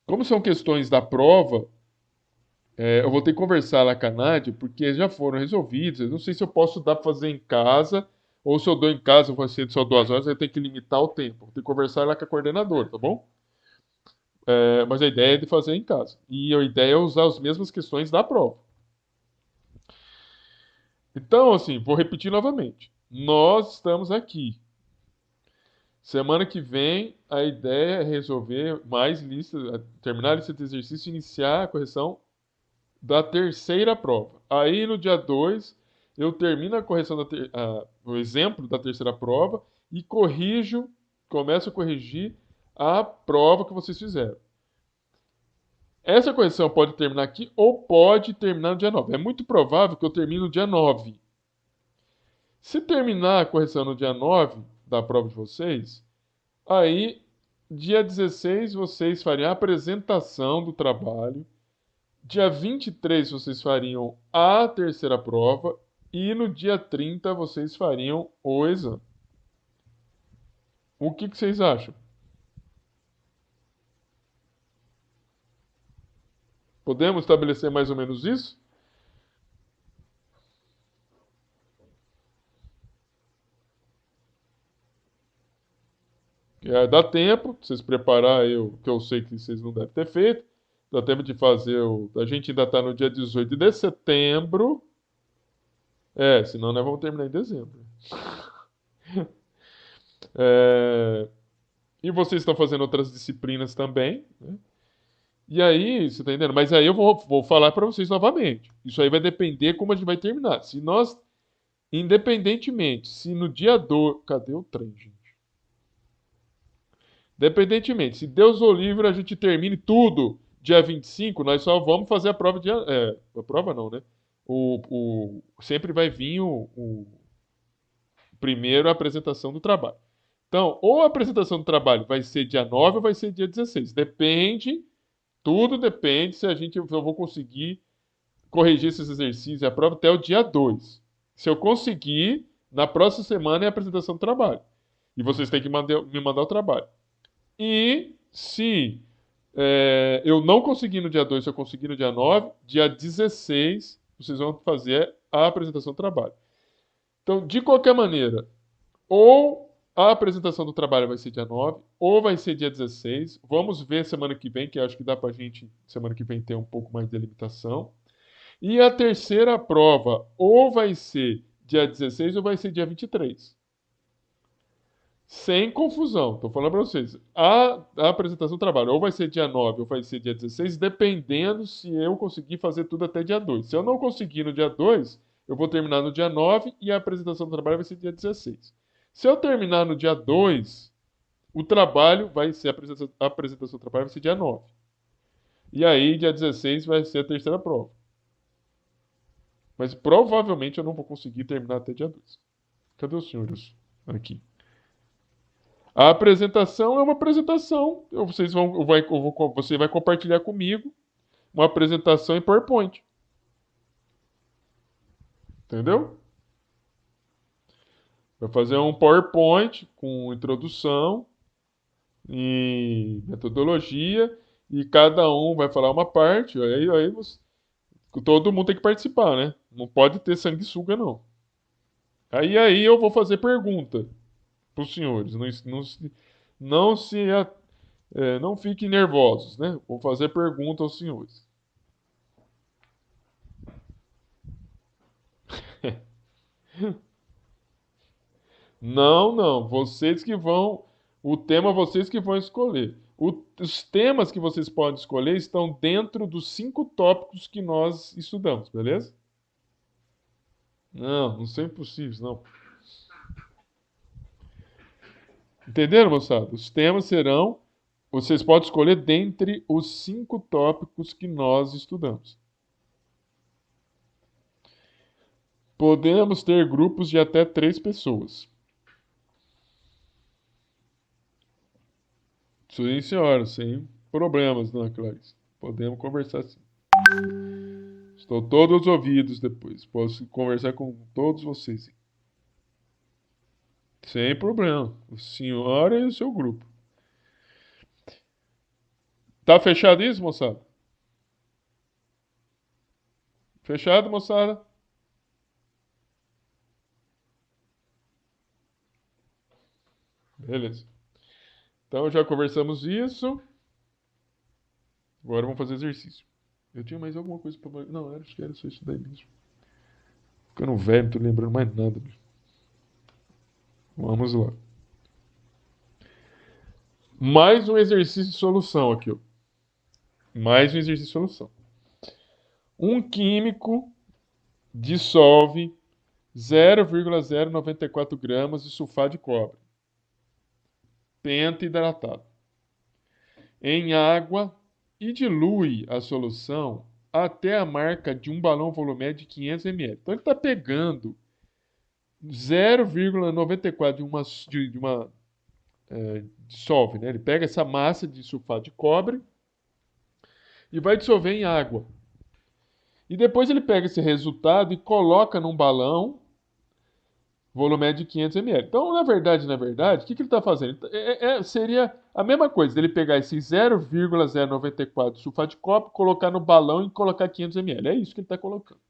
como são questões da prova, eu vou ter que conversar lá com a Nádia, porque já foram resolvidos. Eu não sei se eu posso dar para fazer em casa, ou se eu dou em casa vai ser só 2 horas, eu tenho que limitar o tempo. Vou ter que conversar lá com a coordenadora, tá bom? Mas a ideia é de fazer em casa. E a ideia é usar as mesmas questões da prova. Então, assim, vou repetir novamente. Nós estamos aqui. Semana que vem, a ideia é resolver mais listas, terminar a lista de exercício e iniciar a correção da terceira prova. Aí, no dia 2, eu termino a correção o exemplo da terceira prova e começo a corrigir a prova que vocês fizeram. Essa correção pode terminar aqui ou pode terminar no dia 9. É muito provável que eu termine no dia 9. Se terminar a correção no dia 9 da prova de vocês, aí dia 16 vocês fariam a apresentação do trabalho. Dia 23 vocês fariam a terceira prova. E no dia 30 vocês fariam o exame. O que vocês acham? Podemos estabelecer mais ou menos isso? Dá tempo de vocês preparar eu, que eu sei que vocês não devem ter feito. Dá tempo de fazer o. A gente ainda está no dia 18 de setembro. Senão nós vamos terminar em dezembro. É, E vocês estão fazendo outras disciplinas também, né? E aí, você tá entendendo? Mas aí eu vou falar para vocês novamente. Isso aí vai depender como a gente vai terminar. Se nós, independentemente, se no dia 2. Cadê o trem, gente? Independentemente, se Deus o livre, a gente termine tudo dia 25, nós só vamos fazer a prova dia. A prova não, né? Sempre vai vir primeiro a apresentação do trabalho. Então, ou a apresentação do trabalho vai ser dia 9 ou vai ser dia 16. Depende, tudo depende se eu vou conseguir corrigir esses exercícios e a prova até o dia 2. Se eu conseguir, na próxima semana é a apresentação do trabalho. E vocês têm que me mandar o trabalho. E se eu não conseguir no dia 2, se eu conseguir no dia 9, dia 16, vocês vão fazer a apresentação do trabalho. Então, de qualquer maneira, ou a apresentação do trabalho vai ser dia 9, ou vai ser dia 16. Vamos ver semana que vem, que acho que dá pra gente, semana que vem, ter um pouco mais de delimitação. E a terceira prova, ou vai ser dia 16 ou vai ser dia 23. Sem confusão, estou falando para vocês. A apresentação do trabalho ou vai ser dia 9 ou vai ser dia 16, dependendo se eu conseguir fazer tudo até dia 2. Se eu não conseguir no dia 2, eu vou terminar no dia 9 e a apresentação do trabalho vai ser dia 16. Se eu terminar no dia 2, o trabalho vai ser a apresentação do trabalho vai ser dia 9. E aí, dia 16 vai ser a terceira prova. Mas provavelmente eu não vou conseguir terminar até dia 2. Cadê os senhores aqui? A apresentação é uma apresentação. Você vai compartilhar comigo uma apresentação em PowerPoint. Entendeu? Vai fazer um PowerPoint com introdução e metodologia e cada um vai falar uma parte. Todo mundo tem que participar, né? Não pode ter sanguessuga, não. Aí eu vou fazer pergunta para os senhores. Não se não fiquem nervosos, né? Vou fazer pergunta aos senhores. Não, não. Vocês que vão. O tema vocês que vão escolher. Os temas que vocês podem escolher estão dentro dos 5 tópicos que nós estudamos, beleza? Não, não são impossíveis, não. Entenderam, moçada? Os temas serão. Vocês podem escolher dentre os 5 tópicos que nós estudamos. Podemos ter grupos de até 3 pessoas. Sim, senhora, sem problemas, dona Clarice. Podemos conversar sim. Estou todos os ouvidos depois. Posso conversar com todos vocês. Sem problema. O senhor e o seu grupo. Tá fechado isso, moçada? Fechado, moçada? Beleza. Então já conversamos isso. Agora vamos fazer exercício. Eu tinha mais alguma coisa para. Não, acho que era só isso daí mesmo. Ficando velho, não tô lembrando mais nada. Vamos lá. Mais um exercício de solução aqui, ó. Mais um exercício de solução. Um químico dissolve 0,094 gramas de sulfato de cobre, penta-hidratado, em água e dilui a solução até a marca de um balão volumétrico de 500 ml. Então ele está pegando 0,94 de uma dissolve, né? Ele pega essa massa de sulfato de cobre e vai dissolver em água. E depois ele pega esse resultado e coloca num balão volumétrico de 500 ml. Então, na verdade, o que ele está fazendo? Seria a mesma coisa ele pegar esse 0,094 sulfato de cobre, colocar no balão e colocar 500 ml. É isso que ele está colocando.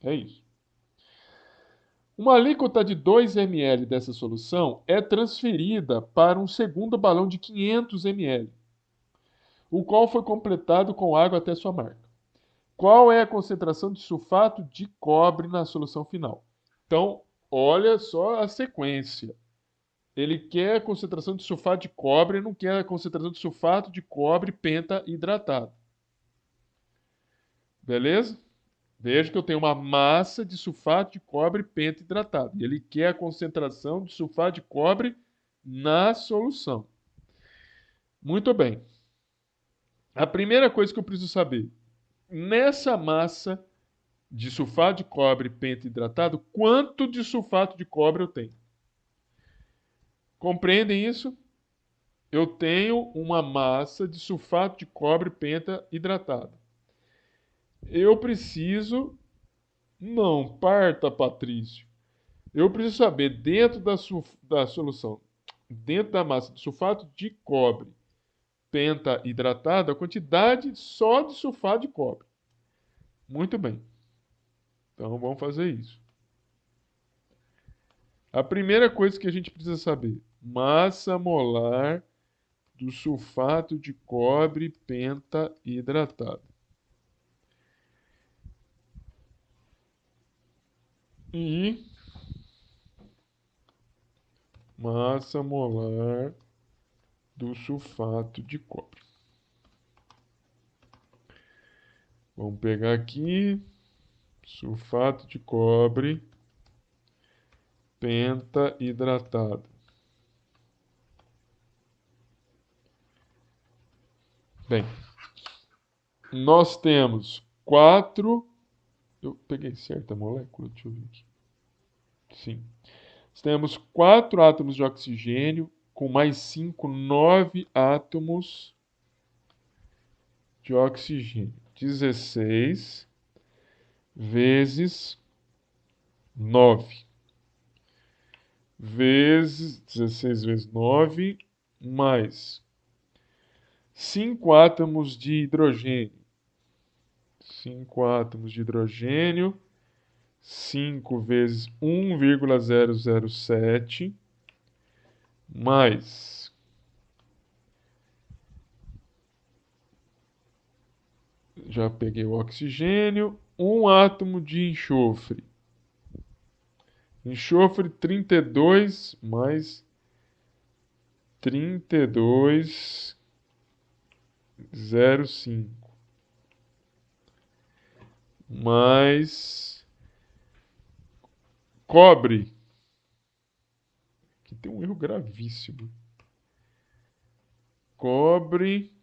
É isso. Uma alíquota de 2 ml dessa solução é transferida para um segundo balão de 500 ml, o qual foi completado com água até sua marca. Qual é a concentração de sulfato de cobre na solução final? Então, olha só a sequência. Ele quer a concentração de sulfato de cobre, não quer a concentração de sulfato de cobre penta-hidratado. Beleza? Veja que eu tenho uma massa de sulfato de cobre penta-hidratado. E ele quer a concentração de sulfato de cobre na solução. Muito bem. A primeira coisa que eu preciso saber, nessa massa de sulfato de cobre penta-hidratado, quanto de sulfato de cobre eu tenho? Compreendem isso? Eu tenho uma massa de sulfato de cobre penta-hidratado. Eu preciso... Não, parta, Patrício. Eu preciso saber, dentro da solução, dentro da massa de sulfato de cobre penta-hidratado, a quantidade só de sulfato de cobre. Muito bem. Então vamos fazer isso. A primeira coisa que a gente precisa saber, massa molar do sulfato de cobre penta-hidratado. E massa molar do sulfato de cobre. Vamos pegar aqui sulfato de cobre penta-hidratado. Bem, nós temos 4. Eu peguei certa molécula? Deixa eu ver aqui. Sim. Nós temos 4 átomos de oxigênio com mais 5, 9 átomos de oxigênio. 16 vezes 9. Vezes 16 vezes 9, mais 5 átomos de hidrogênio. 5 átomos de hidrogênio, 5 vezes 1,007, mais já peguei o oxigênio, 1 átomo de enxofre. Enxofre 32 mais 32,05 mais cobre, que tem um erro gravíssimo. Cobre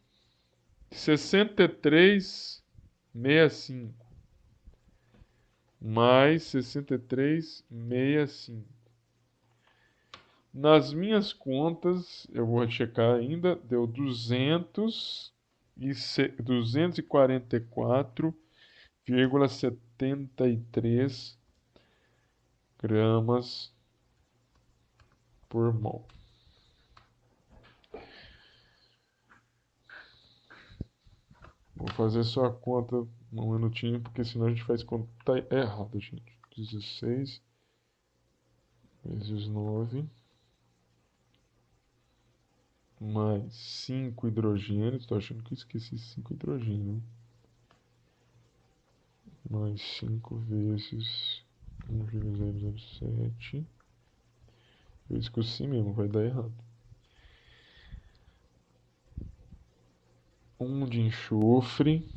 63,65 mais 63,65. Nas minhas contas, eu vou checar ainda, deu 244 0,73 gramas por mol. Vou fazer só a conta um minutinho, porque senão a gente faz conta errada, gente. 16 vezes 9 mais 5 hidrogênios. Estou achando que eu esqueci 5 hidrogênios. Mais 5 vezes 1,007. Eu esqueci mesmo, vai dar errado. 1 de enxofre,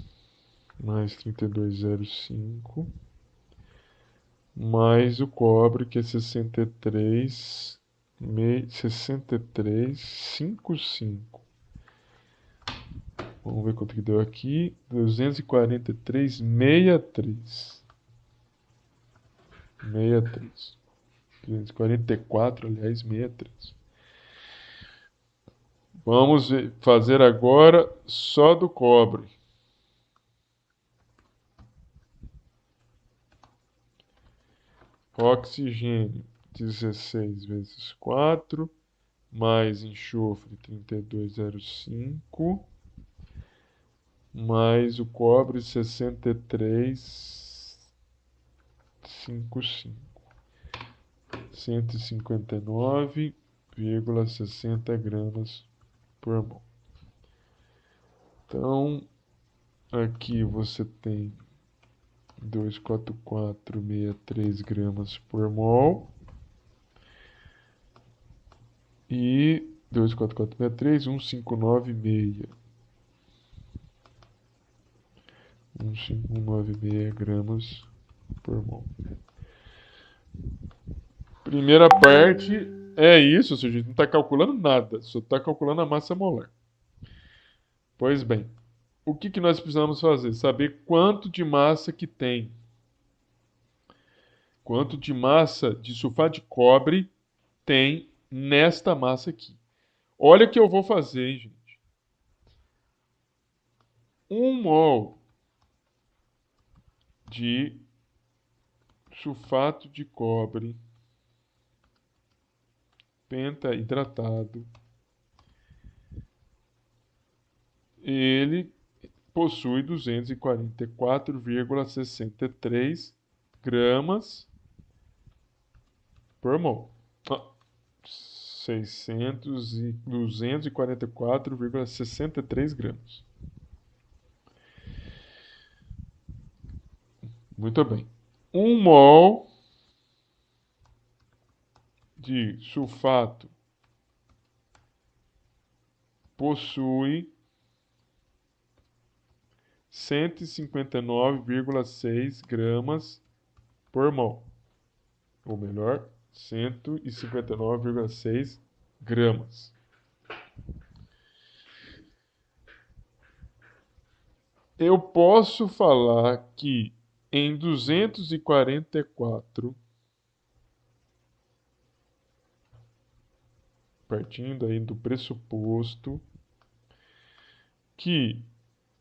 mais 32,05, mais o cobre, que é 63,55. Vamos ver quanto que deu aqui. 243,63. 63. 244, aliás, 63. Vamos fazer agora só do cobre. Oxigênio, 16 vezes 4, mais enxofre, 32,05, mais o cobre, 63,55. 159,60 gramas por mol. Então, aqui você tem 244,63 gramas por mol. E 244,63, 159,6. 159,6 gramas por mol. Primeira parte é isso, ou seja, a gente não está calculando nada, só está calculando a massa molar. Pois bem, o que nós precisamos fazer? Saber quanto de massa que tem. Quanto de massa de sulfato de cobre tem nesta massa aqui. Olha o que eu vou fazer, hein, gente. 1 mol de sulfato de cobre pentaidratado, ele possui 244,63 gramas por mol. 244,63 gramas. Muito bem. 1 mol de sulfato possui 159,6 gramas por mol. Ou melhor, 159,6 gramas. Eu posso falar que em 244, partindo aí do pressuposto que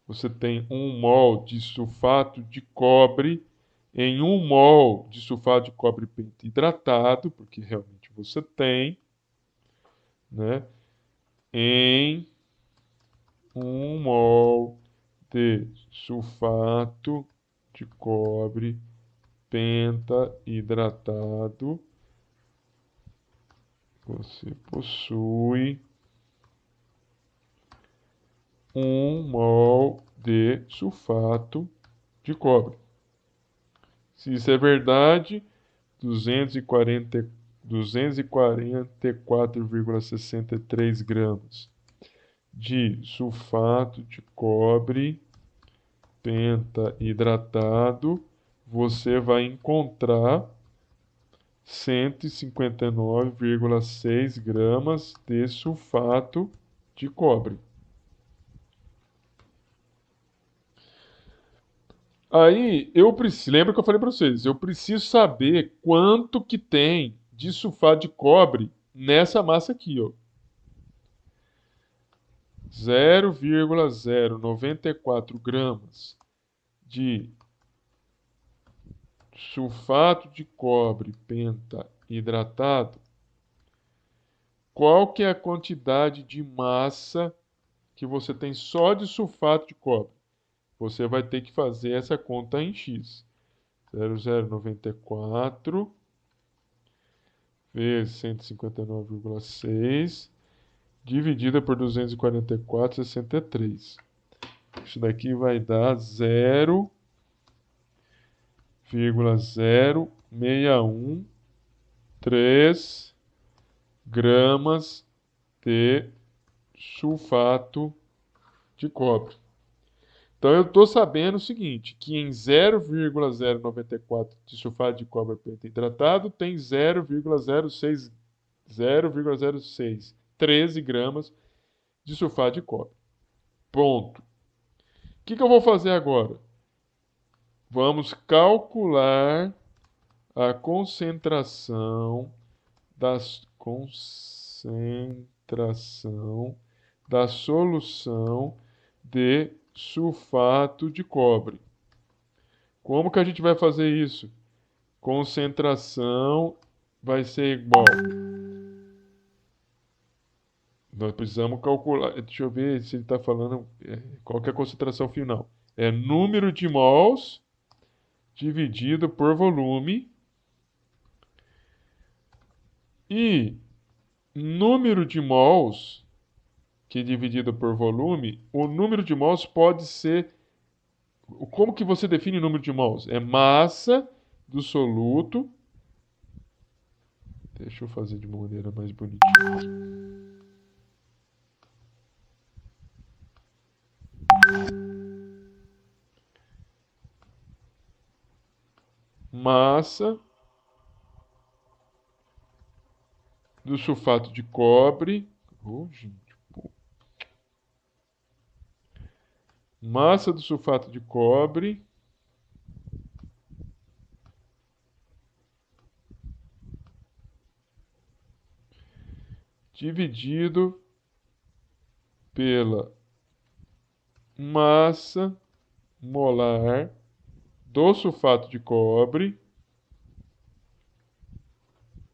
você tem 1 mol de sulfato de cobre em 1 mol de sulfato de cobre pentahidratado, porque realmente você tem, né? Em 1 mol de sulfato de cobre pentahidratado, você possui 1 mol de sulfato de cobre. Se isso é verdade, 244,63 gramas de sulfato de cobre pentahidratado, você vai encontrar 159,6 gramas de sulfato de cobre. Aí, lembra que eu falei para vocês, eu preciso saber quanto que tem de sulfato de cobre nessa massa aqui, ó. 0,094 gramas de sulfato de cobre pentaidratado, qual que é a quantidade de massa que você tem só de sulfato de cobre? Você vai ter que fazer essa conta em X. 0,094 vezes 159,6 dividida por 244,63. Isso daqui vai dar 0,0613 gramas de sulfato de cobre. Então eu estou sabendo o seguinte, que em 0,094 de sulfato de cobre hidratado tem 0,0613 gramas de sulfato de cobre. Ponto. O que eu vou fazer agora? Vamos calcular a concentração da solução de sulfato de cobre. Como que a gente vai fazer isso? Concentração vai ser igual. Nós precisamos calcular. Deixa eu ver se ele está falando qual que é a concentração final. É número de mols dividido por volume. E número de mols, que é dividido por volume, o número de mols pode ser. Como que você define o número de mols? É massa do soluto. Deixa eu fazer de uma maneira mais bonitinha. Massa do sulfato de cobre. Oh, gente, pô. Massa do sulfato de cobre dividido pela massa molar do sulfato de cobre.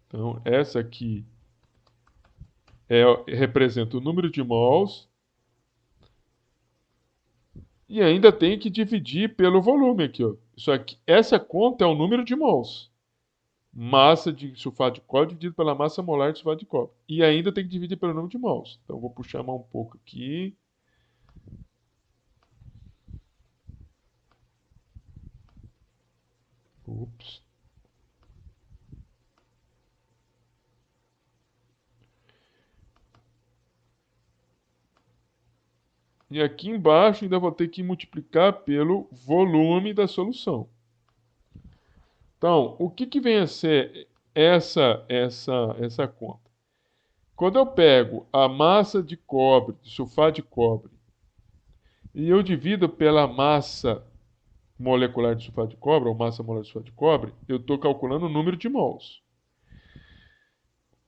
Então, essa aqui representa o número de mols. E ainda tem que dividir pelo volume aqui, ó. Isso aqui, essa conta é o número de mols. Massa de sulfato de cobre dividido pela massa molar de sulfato de cobre. E ainda tem que dividir pelo número de mols. Então, vou puxar mais um pouco aqui. Ups. E aqui embaixo ainda vou ter que multiplicar pelo volume da solução. Então, o que vem a ser essa conta? Quando eu pego a massa de cobre, de sulfato de cobre, e eu divido pela massa molecular de sulfato de cobre, ou massa molar de sulfato de cobre, eu estou calculando o número de mols.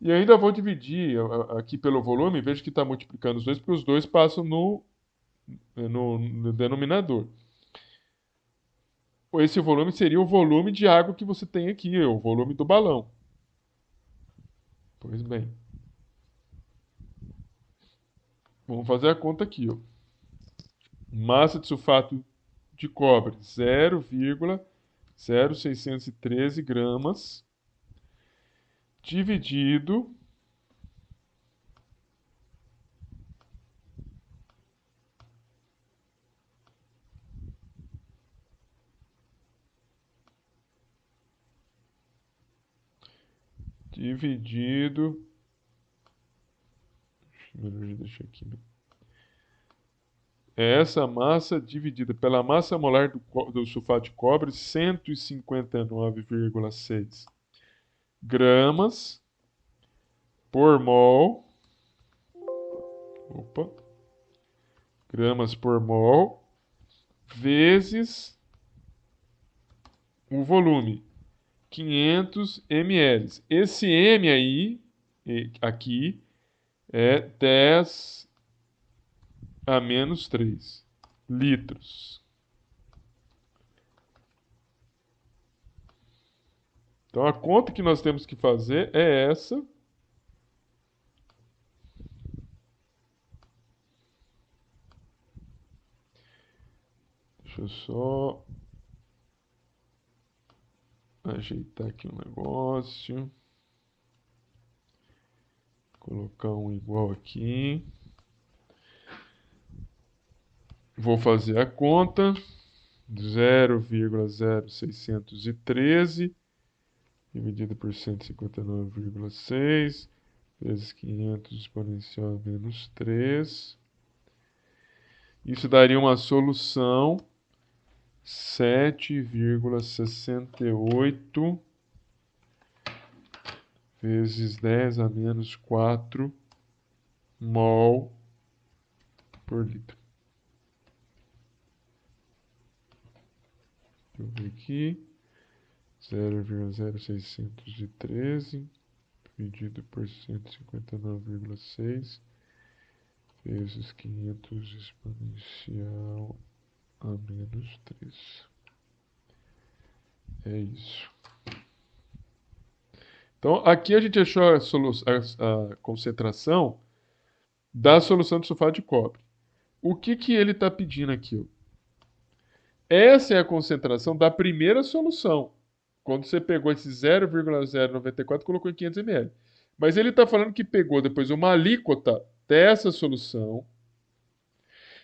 E ainda vou dividir aqui pelo volume, vejo que está multiplicando os dois, porque os dois passam no denominador. Esse volume seria o volume de água que você tem aqui, o volume do balão. Pois bem. Vamos fazer a conta aqui, ó. Massa de sulfato de cobre, 0,0613 gramas, dividido deixa aqui. Essa massa dividida pela massa molar do sulfato de cobre, 159,6 gramas por mol. Gramas por mol vezes o volume, 500 ml. Esse M aí, aqui, é 10 a menos 3 litros. Então, a conta que nós temos que fazer é essa. Deixa eu só ajeitar aqui um negócio. Colocar um igual aqui. Vou fazer a conta. 0,0613 dividido por 159,6 vezes 500 exponencial menos 3. Isso daria uma solução 7,68 vezes 10 a menos 4 mol por litro. Deixa eu ver aqui. 0,0613 dividido por 159,6 vezes 500 exponencial a menos 3. É isso. Então, aqui a gente achou a concentração da solução de sulfato de cobre. O que ele está pedindo aqui? Ó? Essa é a concentração da primeira solução. Quando você pegou esse 0,094 e colocou em 500 ml. Mas ele está falando que pegou depois uma alíquota dessa solução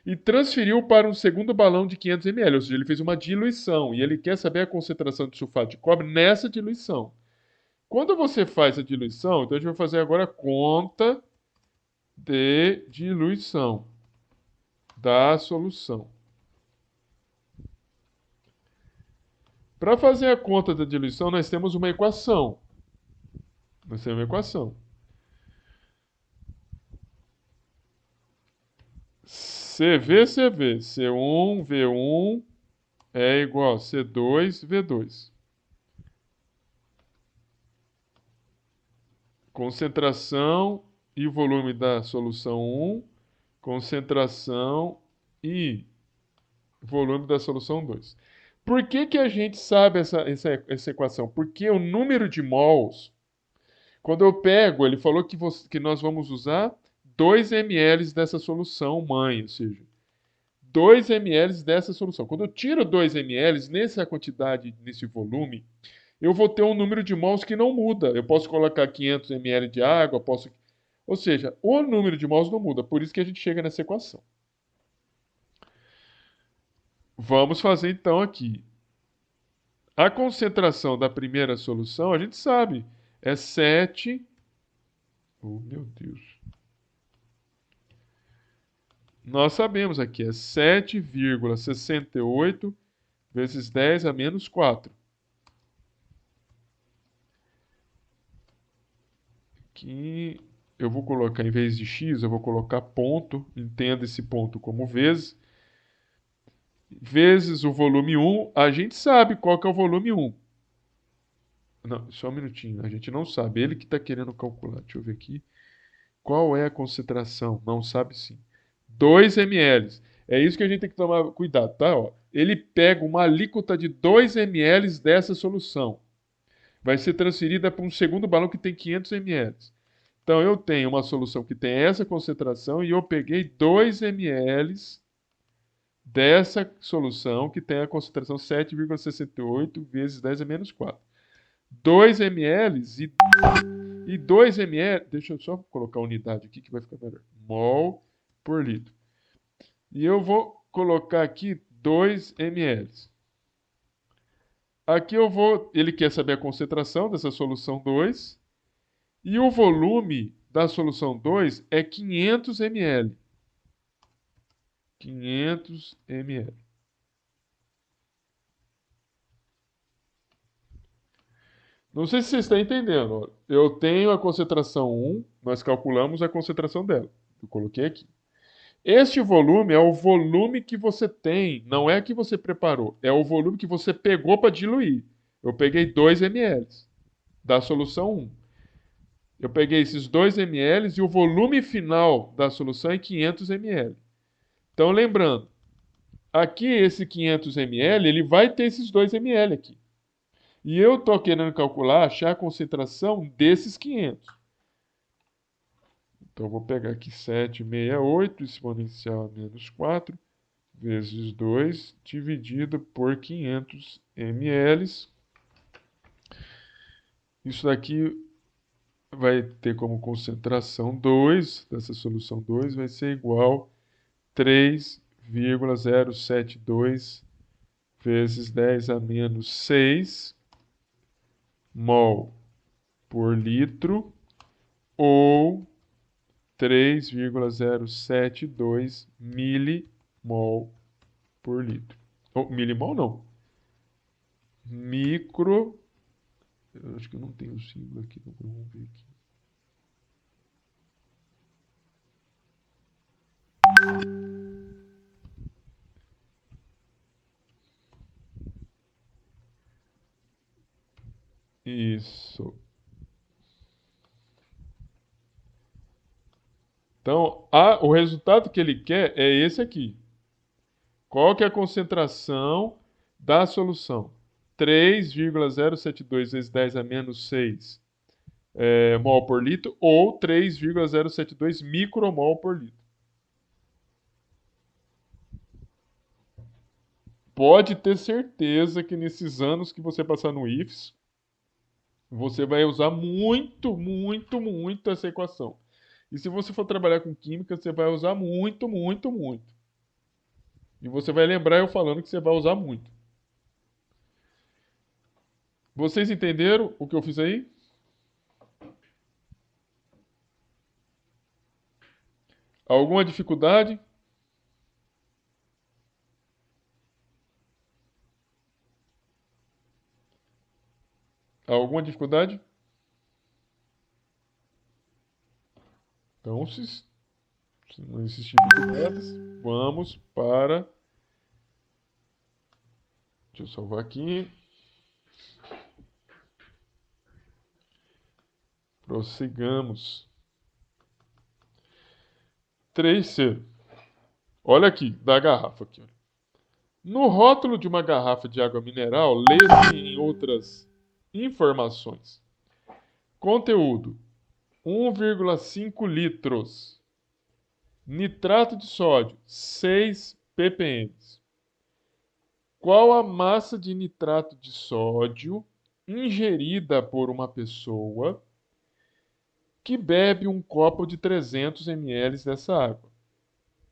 e transferiu para um segundo balão de 500 ml. Ou seja, ele fez uma diluição e ele quer saber a concentração de sulfato de cobre nessa diluição. Quando você faz a diluição, então a gente vai fazer agora a conta de diluição da solução. Para fazer a conta da diluição, nós temos uma equação. CV, C1, V1 é igual a C2, V2. Concentração e volume da solução 1, concentração e volume da solução 2. Por que a gente sabe essa equação? Porque o número de mols, quando eu pego, ele falou que nós vamos usar 2 ml dessa solução mãe, ou seja, 2 ml dessa solução. Quando eu tiro 2 ml nessa quantidade, nesse volume, eu vou ter um número de mols que não muda. Eu posso colocar 500 ml de água, ou seja, o número de mols não muda. Por isso que a gente chega nessa equação. Vamos fazer então aqui. A concentração da primeira solução, a gente sabe, é 7. Oh, meu Deus. Nós sabemos aqui, é 7,68 vezes 10 a menos 4. Aqui eu vou colocar, em vez de x, eu vou colocar ponto. Entenda esse ponto como vezes. Vezes o volume 1. A gente sabe qual que é o volume 1. Não, só um minutinho. A gente não sabe. Ele que está querendo calcular. Deixa eu ver aqui. Qual é a concentração? Não sabe sim. 2 ml. É isso que a gente tem que tomar cuidado, tá? Ó, ele pega uma alíquota de 2 ml dessa solução. Vai ser transferida para um segundo balão que tem 500 ml. Então, eu tenho uma solução que tem essa concentração e eu peguei 2 ml dessa solução que tem a concentração 7,68 vezes 10 a menos 4. 2 ml e 2 ml... Deixa eu só colocar a unidade aqui que vai ficar melhor. Mol por litro. E eu vou colocar aqui 2 ml. Aqui ele quer saber a concentração dessa solução 2 e o volume da solução 2 é 500 ml. 500 ml. Não sei se você está entendendo. Eu tenho a concentração 1, nós calculamos a concentração dela. Eu coloquei aqui. Este volume é o volume que você tem, não é que você preparou, é o volume que você pegou para diluir. Eu peguei 2 ml da solução 1. Eu peguei esses 2 ml e o volume final da solução é 500 ml. Então, lembrando, aqui esse 500 ml, ele vai ter esses 2 ml aqui. E eu estou querendo calcular, achar a concentração desses 500. Então, eu vou pegar aqui 768 exponencial a menos 4 vezes 2 dividido por 500 ml. Isso daqui vai ter como concentração 2, dessa solução 2 vai ser igual a 3,072 vezes 10 a menos 6 mol por litro, ou 3,072 milimol por litro. Ou milimol não. Micro. Eu acho que eu não tenho o símbolo aqui, então vamos ver aqui. Isso. Então, o resultado que ele quer é esse aqui. Qual que é a concentração da solução? 3,072 vezes 10 a menos 6 mol por litro, ou 3,072 micromol por litro. Pode ter certeza que nesses anos que você passar no IFES, você vai usar muito, muito, muito essa equação. E se você for trabalhar com química, você vai usar muito, muito, muito. E você vai lembrar eu falando que você vai usar muito. Vocês entenderam o que eu fiz aí? Alguma dificuldade? Alguma dificuldade? Então, se não existir dificuldades, vamos para. Deixa eu salvar aqui. Prossigamos. 3C. Olha aqui, da garrafa aqui. No rótulo de uma garrafa de água mineral, lê-se em outras informações. Conteúdo: 1,5 litros. Nitrato de sódio, 6 ppm. Qual a massa de nitrato de sódio ingerida por uma pessoa que bebe um copo de 300 ml dessa água?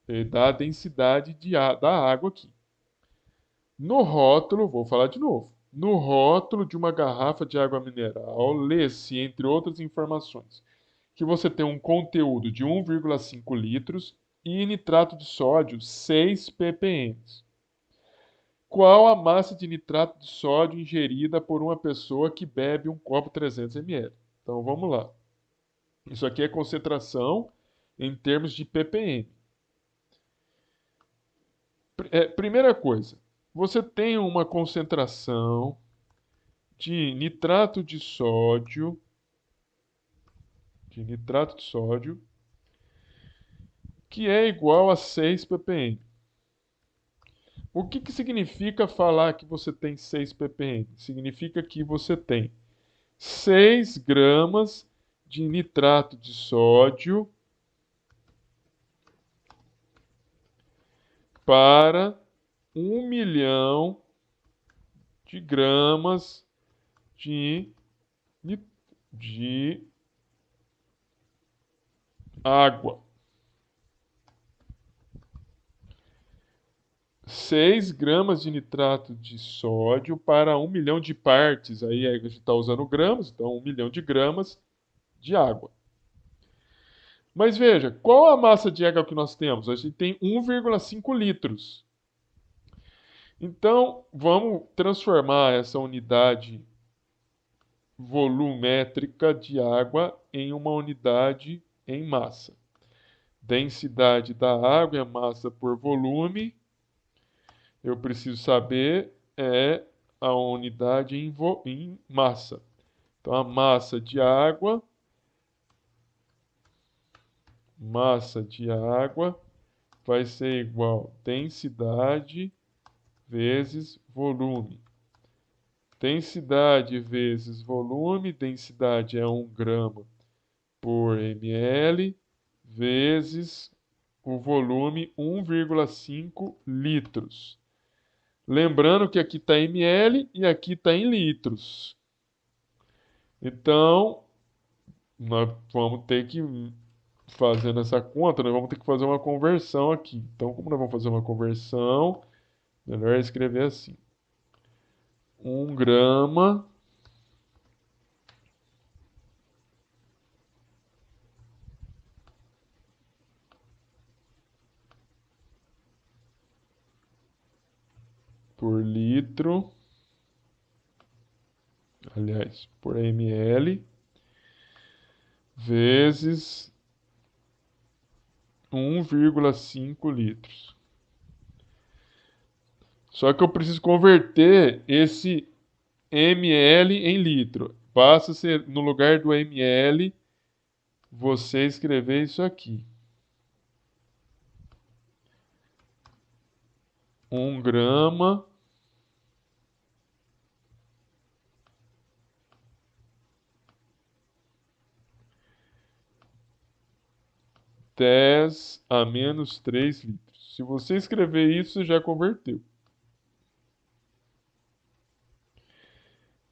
Ele dá a densidade da água aqui. No rótulo, vou falar de novo. No rótulo de uma garrafa de água mineral, lê-se, entre outras informações, que você tem um conteúdo de 1,5 litros e nitrato de sódio 6 ppm. Qual a massa de nitrato de sódio ingerida por uma pessoa que bebe um copo 300 ml? Então vamos lá. Isso aqui é concentração em termos de ppm. Primeira coisa, você tem uma concentração de nitrato de sódio, que é igual a 6 ppm. O que significa falar que você tem 6 ppm? Significa que você tem 6 gramas de nitrato de sódio para 1 milhão de gramas de água. 6 gramas de nitrato de sódio para 1 milhão de partes. Aí a gente está usando gramas, então 1 milhão de gramas de água. Mas veja, qual a massa de água que nós temos? A gente tem 1,5 litros. Então, vamos transformar essa unidade volumétrica de água em uma unidade em massa. Densidade da água é massa por volume. Eu preciso saber a unidade em massa. Então, a massa de água vai ser igual a densidade vezes volume. densidade vezes volume, densidade é 1 grama por ml, vezes o volume 1,5 litros. Lembrando que aqui está ml e aqui está em litros. Então, nós vamos ter que, fazendo essa conta, nós vamos ter que fazer uma conversão aqui. Então, como nós vamos fazer uma conversão, melhor escrever assim. 1 grama por litro, aliás, por ml, vezes 1,5 litros. Só que eu preciso converter esse ml em litro. Basta ser, no lugar do ml, você escrever isso aqui. 1 grama dez a menos 3 litros. Se você escrever isso, já converteu.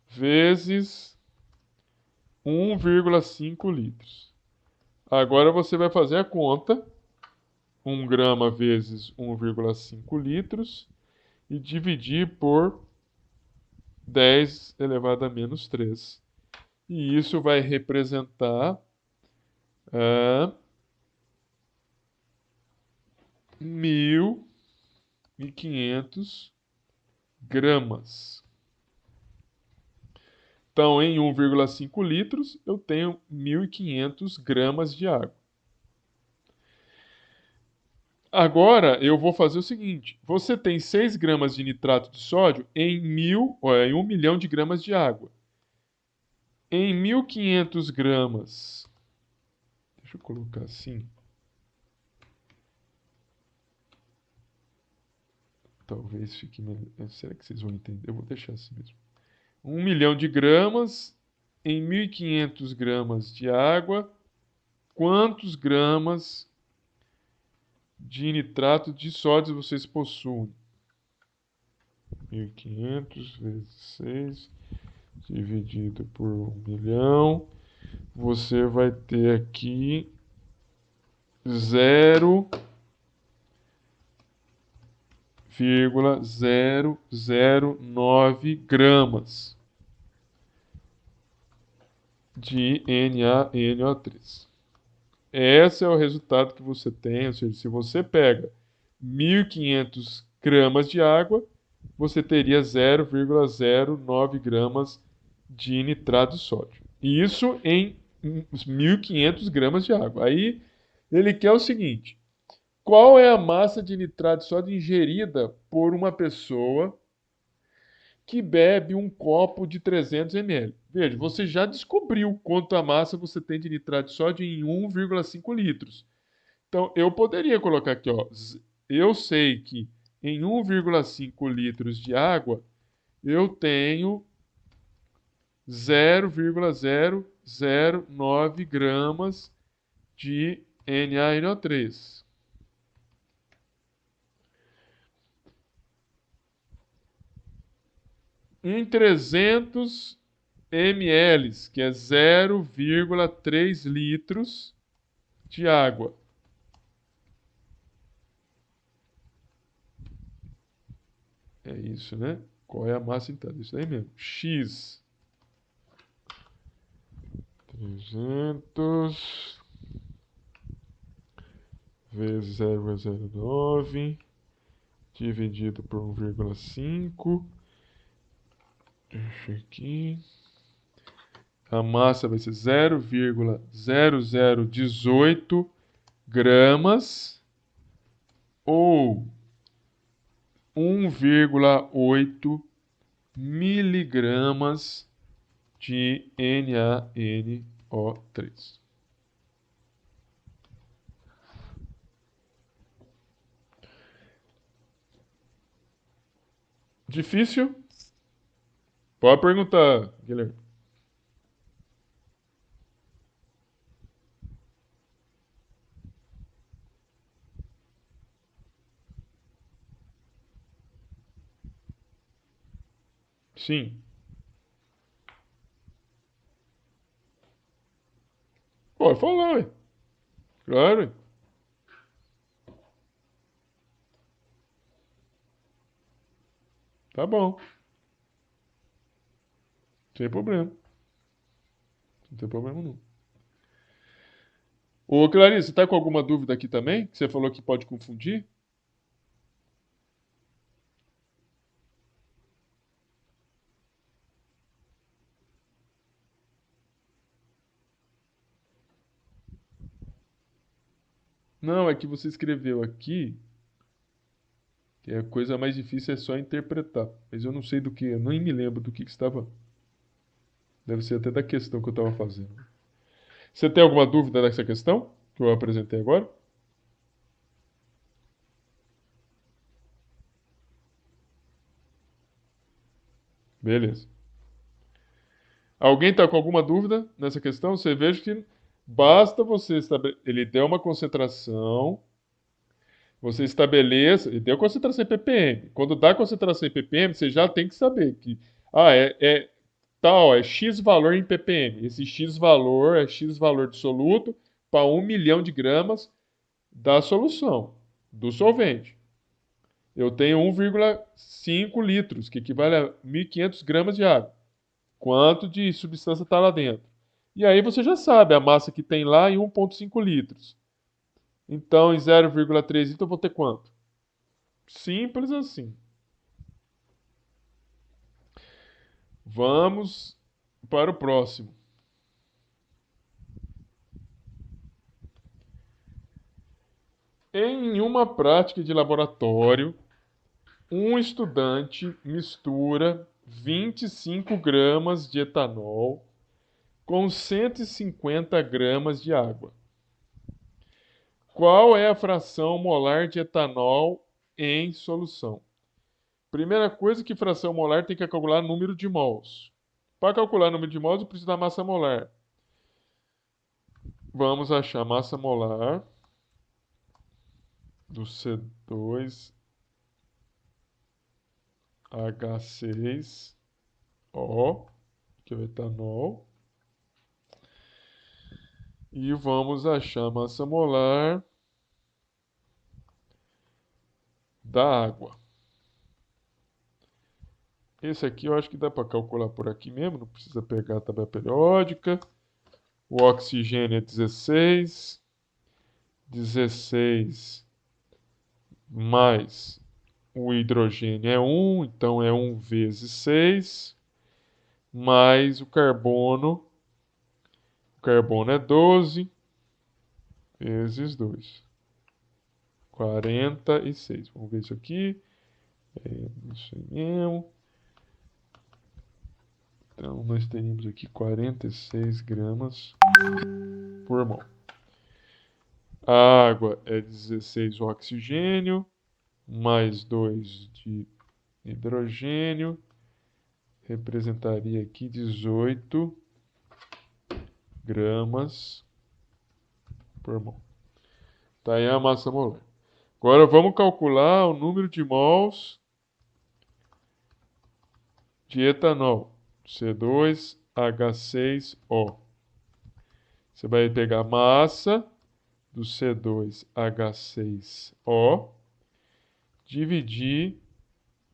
Vezes 1,5 litros. Agora você vai fazer a conta. 1 grama vezes 1,5 litros e dividir por 10 elevado a menos 3. E isso vai representar 1.500 gramas. Então, em 1,5 litros, eu tenho 1.500 gramas de água. Agora, eu vou fazer o seguinte. Você tem 6 gramas de nitrato de sódio em 1 milhão de gramas de água. Em 1.500 gramas, deixa eu colocar assim. Talvez fique melhor. Será que vocês vão entender? Eu vou deixar assim mesmo. 1 milhão de gramas em 1.500 gramas de água. Quantos gramas de nitrato de sódio vocês possuem? 1.500 vezes 6 dividido por 1 milhão. Você vai ter aqui 0,009 gramas de NaNO3. Esse é o resultado que você tem, ou seja, se você pega 1.500 gramas de água, você teria 0,09 gramas de nitrato de sódio. Isso em 1.500 gramas de água. Aí ele quer o seguinte: qual é a massa de nitrato de sódio ingerida por uma pessoa que bebe um copo de 300 ml? Veja, você já descobriu quanto a massa você tem de nitrato de sódio em 1,5 litros. Então, eu poderia colocar aqui, ó, eu sei que em 1,5 litros de água eu tenho 0,009 gramas de NaNO3. Em 300 ml, que é 0,3 litros de água. É isso, né? Qual é a massa interna? Isso aí mesmo. X 300 vezes 0,09 dividido por 1,5. Deixa aqui. A massa vai ser 0,0018 gramas ou 1,8 miligramas de NaNO3. Difícil? Pode perguntar, Guilherme. Sim. Pode falar, ué. Claro, ué. Tá bom. Sem problema. Não tem problema não. Ô, Clarice, você tá com alguma dúvida aqui também? Que você falou que pode confundir? Não, é que você escreveu aqui que a coisa mais difícil é só interpretar. Mas eu não sei do que, eu nem me lembro do que estava. Deve ser até da questão que eu estava fazendo. Você tem alguma dúvida dessa questão que eu apresentei agora? Beleza. Alguém está com alguma dúvida nessa questão? Você veja que basta você estabelecer. Ele deu uma concentração, você estabeleça. Ele deu concentração em ppm. Quando dá concentração em ppm, você já tem que saber que é tal, é X valor em ppm. Esse X valor é X valor de soluto para 1 milhão de gramas da solução, do solvente. Eu tenho 1,5 litros, que equivale a 1.500 gramas de água. Quanto de substância está lá dentro? E aí você já sabe a massa que tem lá em 1,5 litros. Então, em 0,3 litros eu vou ter quanto? Simples assim. Vamos para o próximo. Em uma prática de laboratório, um estudante mistura 25 gramas de etanol com 150 gramas de água. Qual é a fração molar de etanol em solução? Primeira coisa que fração molar tem que calcular número de mols. Para calcular número de mols, eu preciso da massa molar. Vamos achar a massa molar do C2H6O, que é o etanol. E vamos achar a massa molar da água. Esse aqui eu acho que dá para calcular por aqui mesmo, não precisa pegar a tabela periódica. O oxigênio é 16. 16 mais o hidrogênio é 1, então é 1 vezes 6, mais o carbono. O carbono é 12 vezes 2. 46. Vamos ver isso aqui. É isso aí mesmo. Então, nós teríamos aqui 46 gramas por mol. A água é 16 oxigênio, mais 2 de hidrogênio, representaria aqui 18 gramas por mol. Tá aí a massa molar. Agora vamos calcular o número de mols de etanol, C2H6O. Você vai pegar a massa do C2H6O, dividir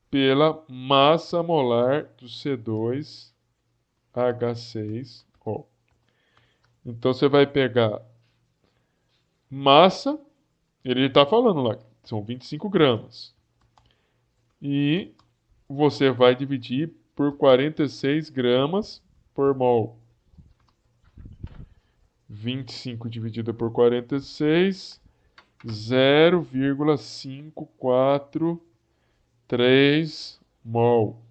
pela massa molar do C2H6O. Então você vai pegar massa, ele está falando lá, são 25 gramas. E você vai dividir por 46 gramas por mol. 25 dividido por 46, 0,543 mol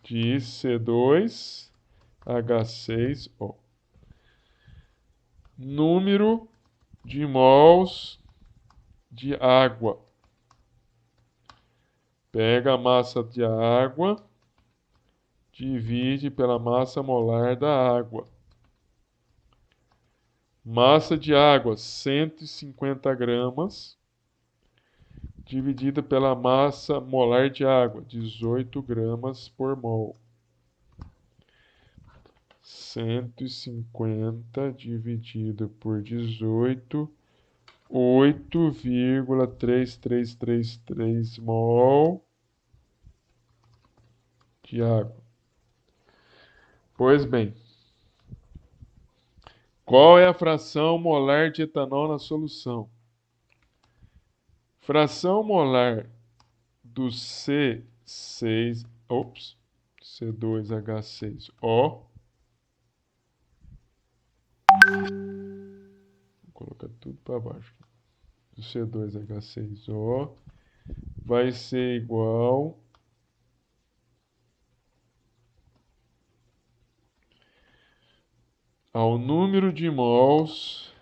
de C2H6O. Número de mols de água. Pega a massa de água, divide pela massa molar da água. Massa de água, 150 gramas, dividida pela massa molar de água, 18 gramas por mol. 150 dividido por 18, 8,3333 mol de água. Pois bem, qual é a fração molar de etanol na solução? Fração molar do C2H6O. Vou colocar tudo para baixo. Do C2H6O vai ser igual ao número de mols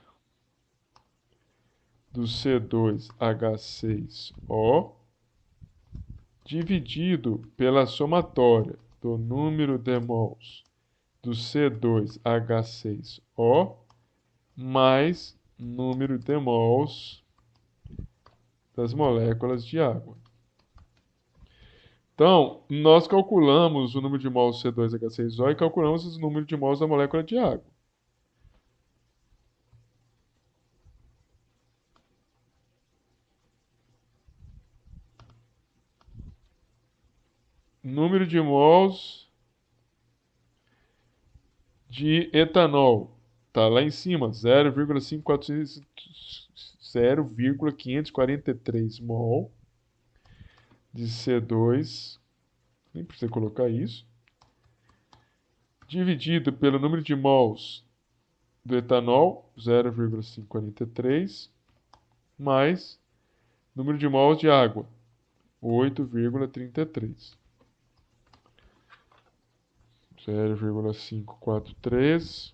do C2H6O dividido pela somatória do número de mols do C2H6O mais número de mols das moléculas de água. Então, nós calculamos o número de mols do C2H6O e calculamos o número de mols da molécula de água. Número de mols de etanol está lá em cima, 0,543 mol de C2, nem precisa colocar isso, dividido pelo número de mols do etanol, 0,543, mais número de mols de água, 8,33. 0,543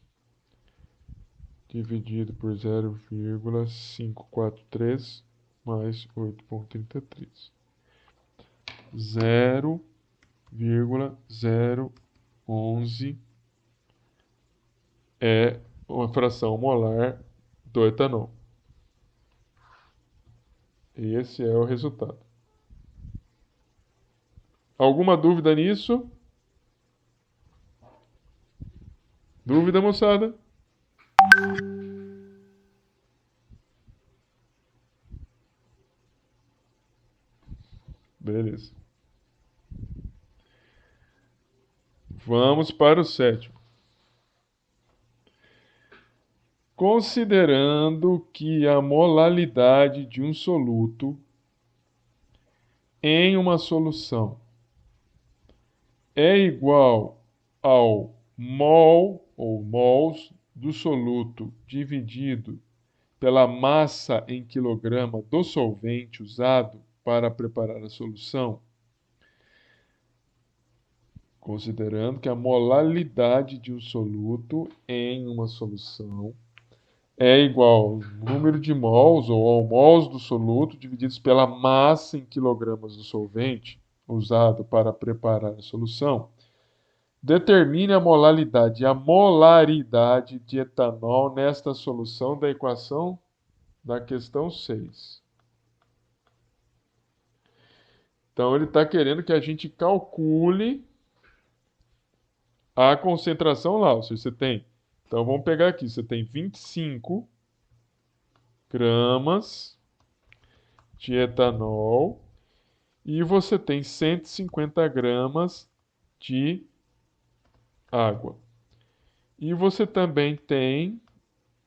dividido por 0,543 mais 8,33. 0,011 é uma fração molar do etanol. Esse é o resultado. Alguma dúvida nisso? Dúvida, moçada? Beleza. Vamos para o 7º. Considerando que a molalidade de um soluto em uma solução é igual ao mol ou mols do soluto dividido pela massa em quilograma do solvente usado para preparar a solução, considerando que a molalidade de um soluto em uma solução é igual ao número de mols ou ao mols do soluto divididos pela massa em quilogramas do solvente usado para preparar a solução, determine a molaridade e a molaridade de etanol nesta solução da equação da questão 6. Então, ele está querendo que a gente calcule a concentração lá. Ou seja, você tem... Então, vamos pegar aqui. Você tem 25 gramas de etanol e você tem 150 gramas de água. E você também tem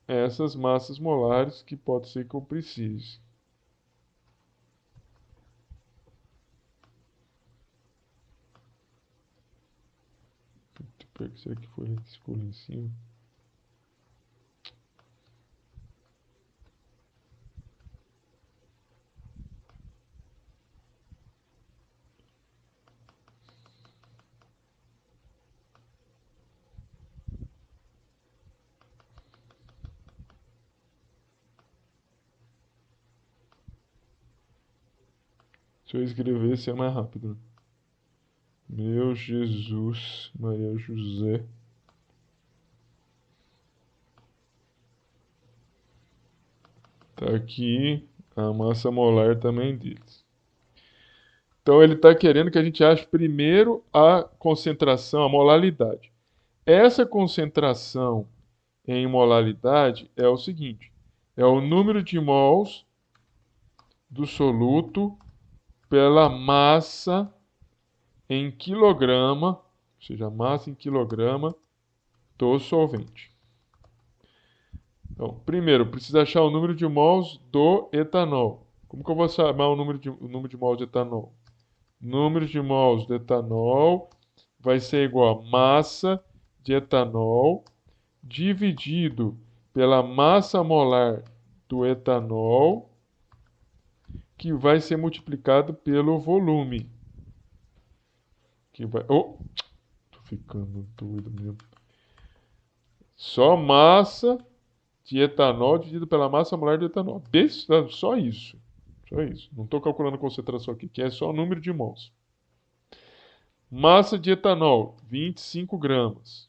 essas massas molares que pode ser que eu precise. Será que foi esse pulo em cima? Se eu escrever, isso é mais rápido. Meu Jesus, Maria José. Tá aqui a massa molar também deles. Então ele está querendo que a gente ache primeiro a concentração, a molaridade. Essa concentração em molaridade é o seguinte: é o número de mols do soluto pela massa em quilograma, ou seja, massa em quilograma do solvente. Então, primeiro, precisa achar o número de mols do etanol. Como que eu vou saber o número de mols de etanol? Número de mols do etanol vai ser igual a massa de etanol dividido pela massa molar do etanol, que vai ser multiplicado pelo volume. Que vai... Oh, tô ficando doido mesmo. Só massa de etanol dividido pela massa molar do etanol. Só isso. Só isso. Não estou calculando a concentração aqui, que é só o número de mols. Massa de etanol, 25 gramas.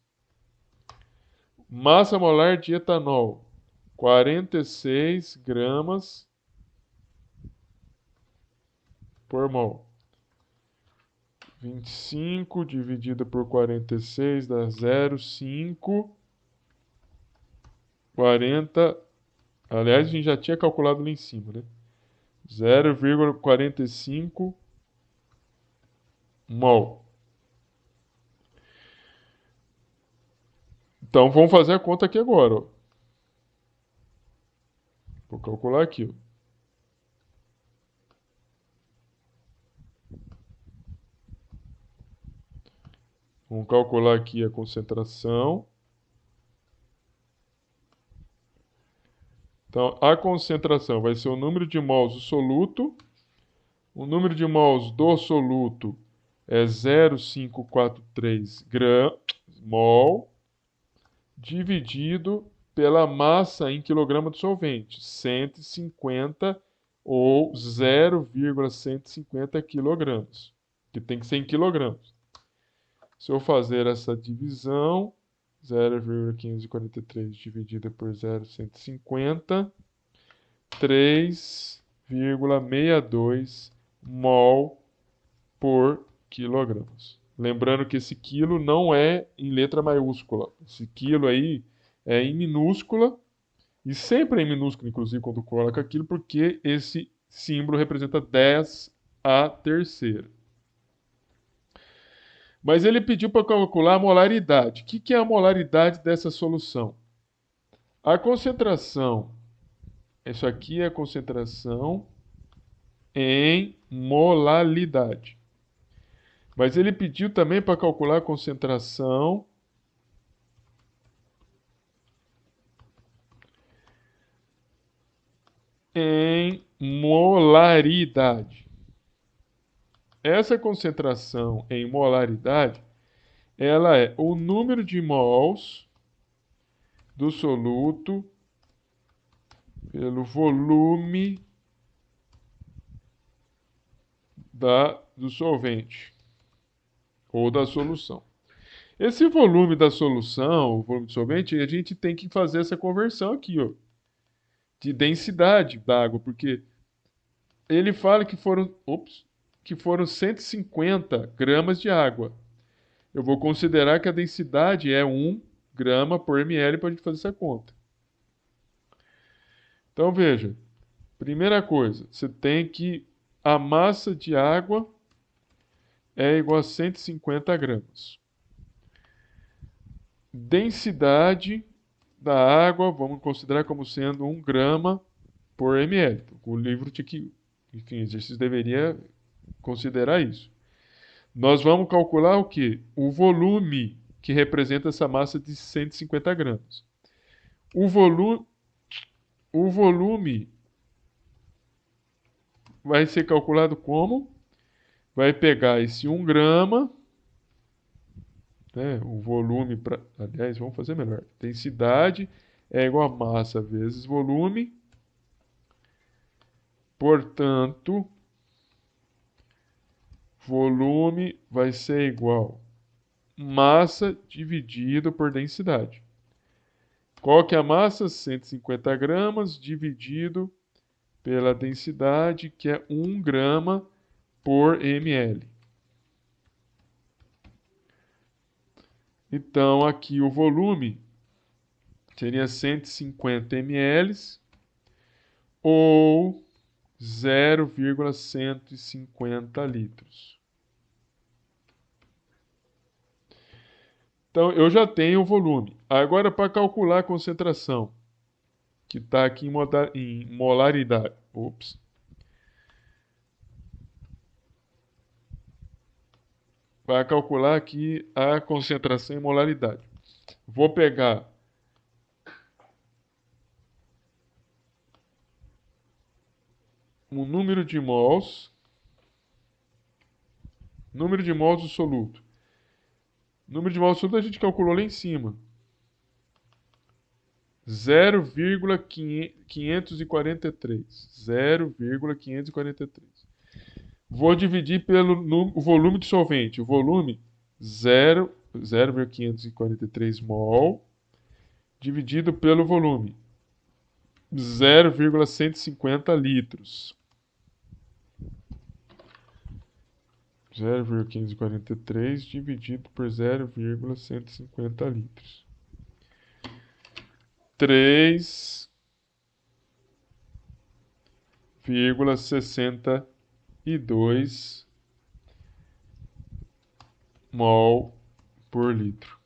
Massa molar de etanol, 46 gramas por mol. 25 dividido por 46 dá 0,5. 40. Aliás, a gente já tinha calculado lá em cima, né? 0,45 mol. Então vamos fazer a conta aqui agora, ó. Vou calcular aqui, ó. Vamos calcular aqui a concentração. Então, a concentração vai ser o número de mols do soluto. O número de mols do soluto é 0,543 mol, dividido pela massa em quilograma do solvente, 150 ou 0,150 quilogramas, que tem que ser em quilogramas. Se eu fazer essa divisão, 0,543 dividido por 0,150, 3,62 mol por quilogramas. Lembrando que esse quilo não é em letra maiúscula. Esse quilo aí é em minúscula, e sempre é em minúscula, inclusive, quando coloca aquilo, porque esse símbolo representa 10 a terceira. Mas ele pediu para calcular a molaridade. O que é a molaridade dessa solução? A concentração, isso aqui é a concentração em molalidade. Mas ele pediu também para calcular a concentração em molaridade. Essa concentração em molaridade, ela é o número de mols do soluto pelo volume do solvente ou da solução. Esse volume da solução, o volume do solvente, a gente tem que fazer essa conversão aqui, ó, de densidade da água, porque ele fala que foram 150 gramas de água. Eu vou considerar que a densidade é 1 grama por ml para a gente fazer essa conta. Então veja, primeira coisa, você tem que a massa de água é igual a 150 gramas. Densidade da água, vamos considerar como sendo 1 grama por ml. O livro tinha que, enfim, exercício deveria considerar isso. Nós vamos calcular o quê? O volume que representa essa massa de 150 gramas. O volume vai ser calculado como? Vai pegar esse 1 grama, né, o volume, aliás, vamos fazer melhor. Densidade é igual a massa vezes volume. Portanto, volume vai ser igual massa dividido por densidade. Qual que é a massa? 150 gramas dividido pela densidade, que é 1 grama por ml. Então, aqui o volume seria 150 ml ou 0,150 litros. Então, eu já tenho o volume. Agora, para calcular a concentração, que está aqui em molaridade. Ops. Para calcular aqui a concentração em molaridade. Vou pegar o número de mols do soluto. O número de mols do soluto a gente calculou lá em cima. 0,543. 0,543. Vou dividir pelo volume de solvente. O volume 0,543 mol dividido pelo volume 0,150 litros. 0,543 dividido por 0,150 litros. 3,62 mol por litro.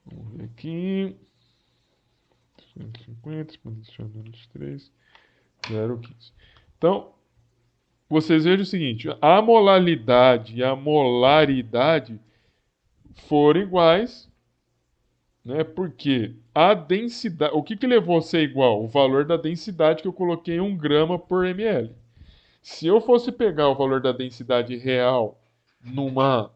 Vamos ver aqui. 150, condicionando os 3, 0,15. Então, vocês vejam o seguinte, a molaridade e a molaridade foram iguais, né? Porque a densidade, o que levou a ser igual? O valor da densidade que eu coloquei em 1 grama por ml. Se eu fosse pegar o valor da densidade real numa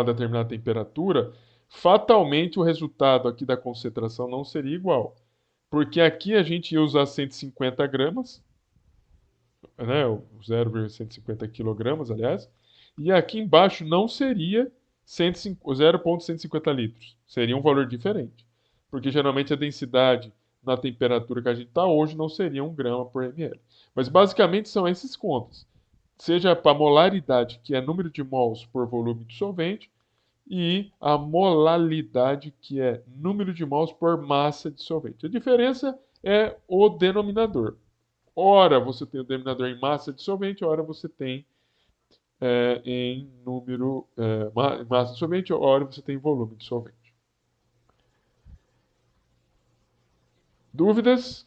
determinada temperatura, fatalmente o resultado aqui da concentração não seria igual. Porque aqui a gente ia usar 150 gramas, né, 0,150 quilogramas, aliás, e aqui embaixo não seria 0,150 litros. Seria um valor diferente. Porque geralmente a densidade na temperatura que a gente está hoje não seria 1 grama por ml. Mas basicamente são esses contas. Seja para a molaridade, que é número de mols por volume de solvente, e a molalidade, que é número de mols por massa de solvente. A diferença é o denominador. Ora você tem o denominador em massa de solvente, ora você tem em número massa de solvente, ora você tem volume de solvente. Dúvidas?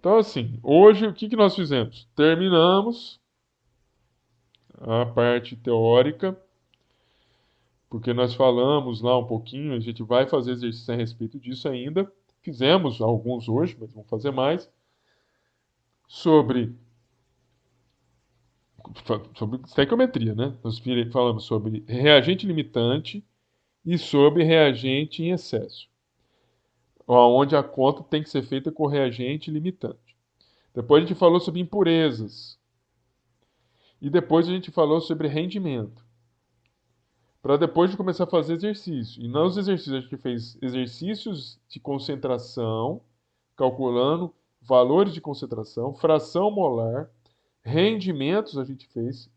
Então, assim, hoje o que nós fizemos? Terminamos a parte teórica, porque nós falamos lá um pouquinho, a gente vai fazer exercício a respeito disso ainda. Fizemos alguns hoje, mas vamos fazer mais. Sobre estequiometria, né? Nós falamos sobre reagente limitante e sobre reagente em excesso, onde a conta tem que ser feita com reagente limitante. Depois a gente falou sobre impurezas. E depois a gente falou sobre rendimento. Para depois de começar a fazer exercício. E nos exercícios a gente fez exercícios de concentração, calculando valores de concentração, fração molar, rendimentos a gente fez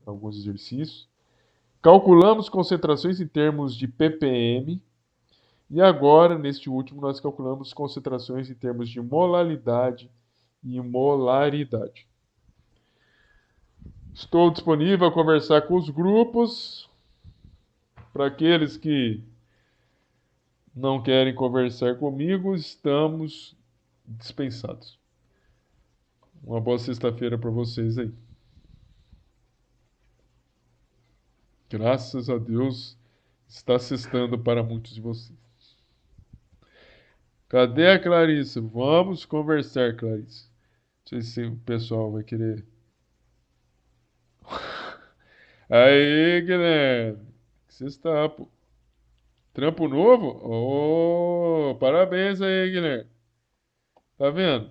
alguns exercícios. Calculamos concentrações em termos de ppm. E agora, neste último, nós calculamos concentrações em termos de molalidade e molaridade. Estou disponível a conversar com os grupos. Para aqueles que não querem conversar comigo, estamos dispensados. Uma boa sexta-feira para vocês aí. Graças a Deus, está sextando para muitos de vocês. Cadê a Clarice? Vamos conversar, Clarice. Não sei se o pessoal vai querer. Aí, Guilherme. Que você está, pô. Trampo novo? Ô, parabéns aí, Guilherme. Tá vendo?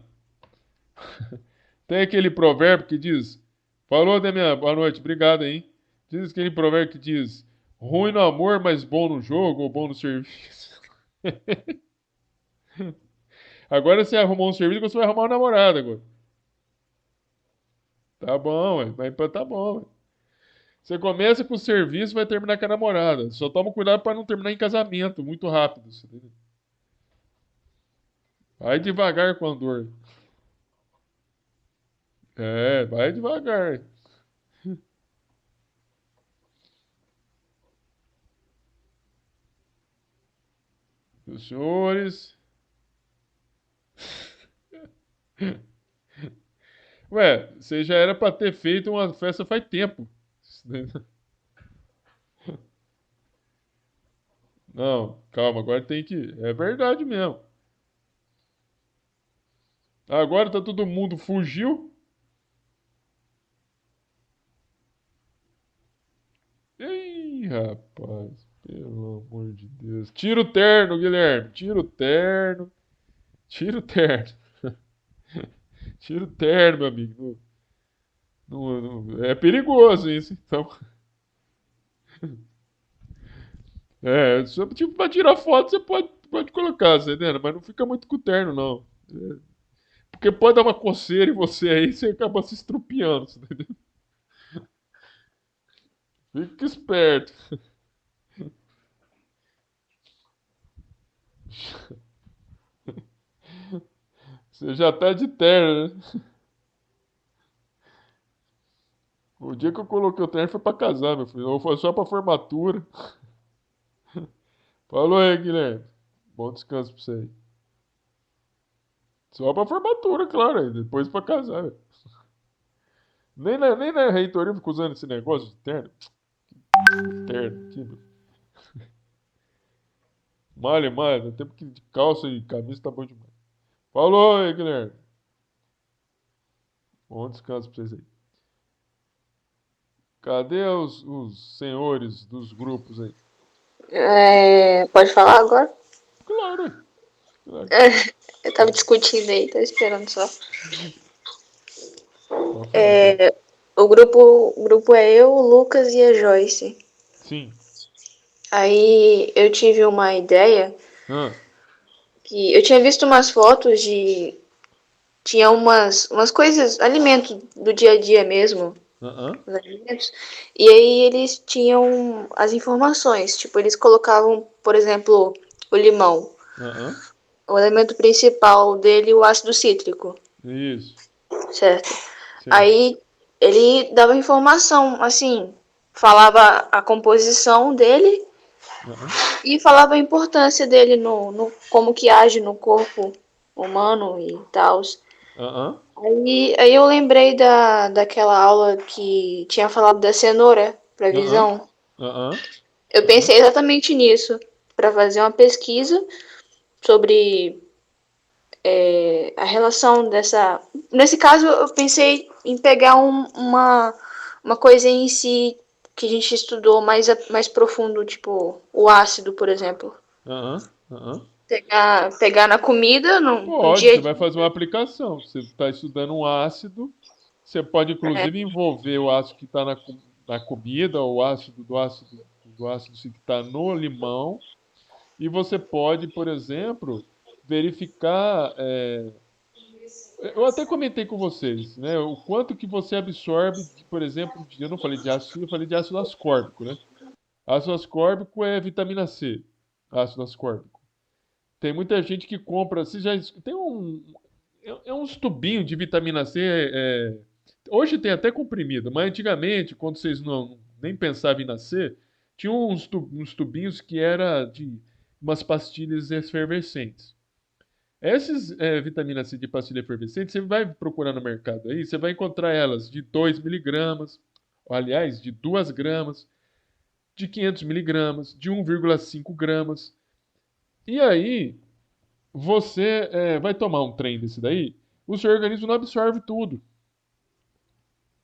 Tem aquele provérbio que diz: Falou, Demian, boa noite, obrigado aí. Diz aquele provérbio que diz: Ruim no amor, mas bom no jogo ou bom no serviço. Agora você arrumou um serviço, você vai arrumar uma namorada agora. Tá bom, ué. Tá bom, ué. Você começa com o serviço e vai terminar com a namorada. Só toma cuidado para não terminar em casamento muito rápido. Vai devagar com a dor. É, vai devagar. Os senhores. Ué, você já era pra ter feito uma festa faz tempo. Não, calma, agora tem que. É verdade mesmo. Agora tá todo mundo fugiu. Ih, rapaz, pelo amor de Deus. Tira o terno, Guilherme. Tira o terno. Tira o terno. Tira o terno, meu amigo. É perigoso isso, então. É, só, tipo, pra tirar foto você pode colocar, você entendeu? Mas não fica muito com o terno, não. É, porque pode dar uma coceira em você aí, você acaba se estrupiando, você entendeu? Fica esperto. Você já tá de terno, né? O dia que eu coloquei o terno foi pra casar, meu filho. Ou foi só pra formatura. Falou aí, Guilherme. Bom descanso pra você aí. Só pra formatura, claro. Aí depois pra casar, velho. Nem na reitoria eu fico usando esse negócio de terno. Terno, tipo. Malha. No tempo que de calça e camisa tá bom demais. Falou aí, Guilherme. Bom descanso pra vocês aí. Cadê os senhores dos grupos aí? Pode falar agora? Claro, claro. Eu tava discutindo aí, tô esperando só. Pode falar. O grupo é eu, o Lucas e a Joyce. Sim. Aí eu tive uma ideia Ah, que eu tinha visto umas fotos de. Tinha umas coisas, alimento do dia a dia mesmo, ah, os alimentos. E aí eles tinham as informações. Tipo, eles colocavam, por exemplo, o limão. ah. O elemento principal dele, o ácido cítrico, Isso. certo? Certo. Aí ele dava informação, assim, falava a composição dele Ah, e falava a importância dele no como que age no corpo humano e tal. ah. Aí eu lembrei daquela aula que tinha falado da cenoura para Ah, visão. ah. Eu pensei exatamente nisso, para fazer uma pesquisa sobre a relação dessa. Nesse caso, eu pensei em pegar uma coisa em si que a gente estudou mais profundo, tipo o ácido, por exemplo. Ah. Pegar na comida, no Pode, dia a você vai dia. fazer uma aplicação. Você está estudando um ácido, você pode inclusive envolver o ácido que está na comida, ou o ácido que está no limão, e você pode, por exemplo, verificar. Eu até comentei com vocês, né? O quanto que você absorve, por exemplo, eu não falei de ácido, eu falei de ácido ascórbico, né? Ácido ascórbico é vitamina C, ácido ascórbico. Tem muita gente que compra, você já tem uns tubinhos de vitamina C. Hoje tem até comprimido, mas antigamente, quando vocês não nem pensavam em nascer, tinha uns tubinhos que era de umas pastilhas efervescentes. Essas vitaminas C de pastilha efervescente, você vai procurar no mercado aí, você vai encontrar elas de 2 miligramas, aliás, de 2 gramas, de 500 miligramas, de 1,5 gramas. E aí, você vai tomar um trem desse daí, o seu organismo não absorve tudo.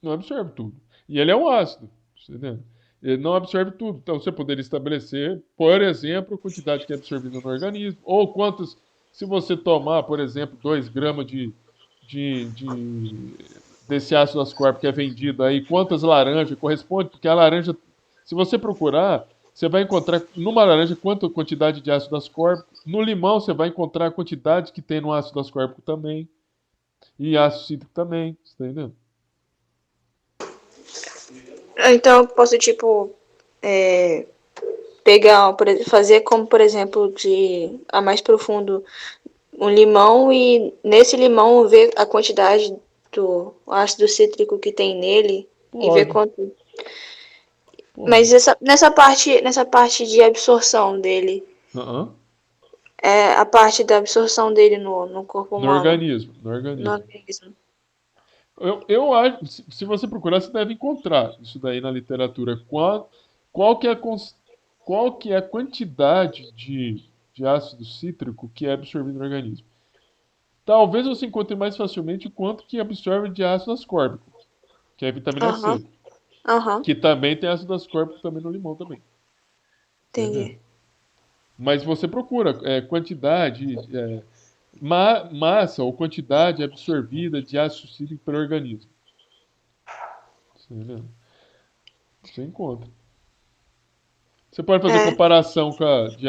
Não absorve tudo. E ele é um ácido, tá entendendo? Ele não absorve tudo. Então, você poderia estabelecer, por exemplo, a quantidade que é absorvida no organismo, ou quantos, se você tomar, por exemplo, 2 gramas de desse ácido ascórbico que é vendido aí, quantas laranjas corresponde, porque a laranja, se você procurar, você vai encontrar numa laranja quanta quantidade de ácido ascórbico, no limão você vai encontrar a quantidade que tem no ácido ascórbico também, e ácido cítrico também, você tá entendendo? Então eu posso, tipo, é, pegar, fazer como, por exemplo, de a mais profundo, um limão e nesse limão ver a quantidade do ácido cítrico que tem nele e ver Pode, quanto. pode. Mas nessa parte de absorção dele, Aham. é a parte da absorção dele no corpo No humano, organismo, no no organismo. organismo. Eu acho, se você procurar, você deve encontrar isso daí na literatura. Qual que é qual que é a quantidade de ácido cítrico que é absorvido no organismo? Talvez você encontre mais facilmente o quanto que absorve de ácido ascórbico, que é a vitamina Aham, C, aham, que também tem ácido ascórbico também no limão também, entendeu? entendi. Mas você procura quantidade, massa ou quantidade absorvida de ácido cítrico pelo organismo, entendeu? Você encontra. Você pode fazer É, comparação de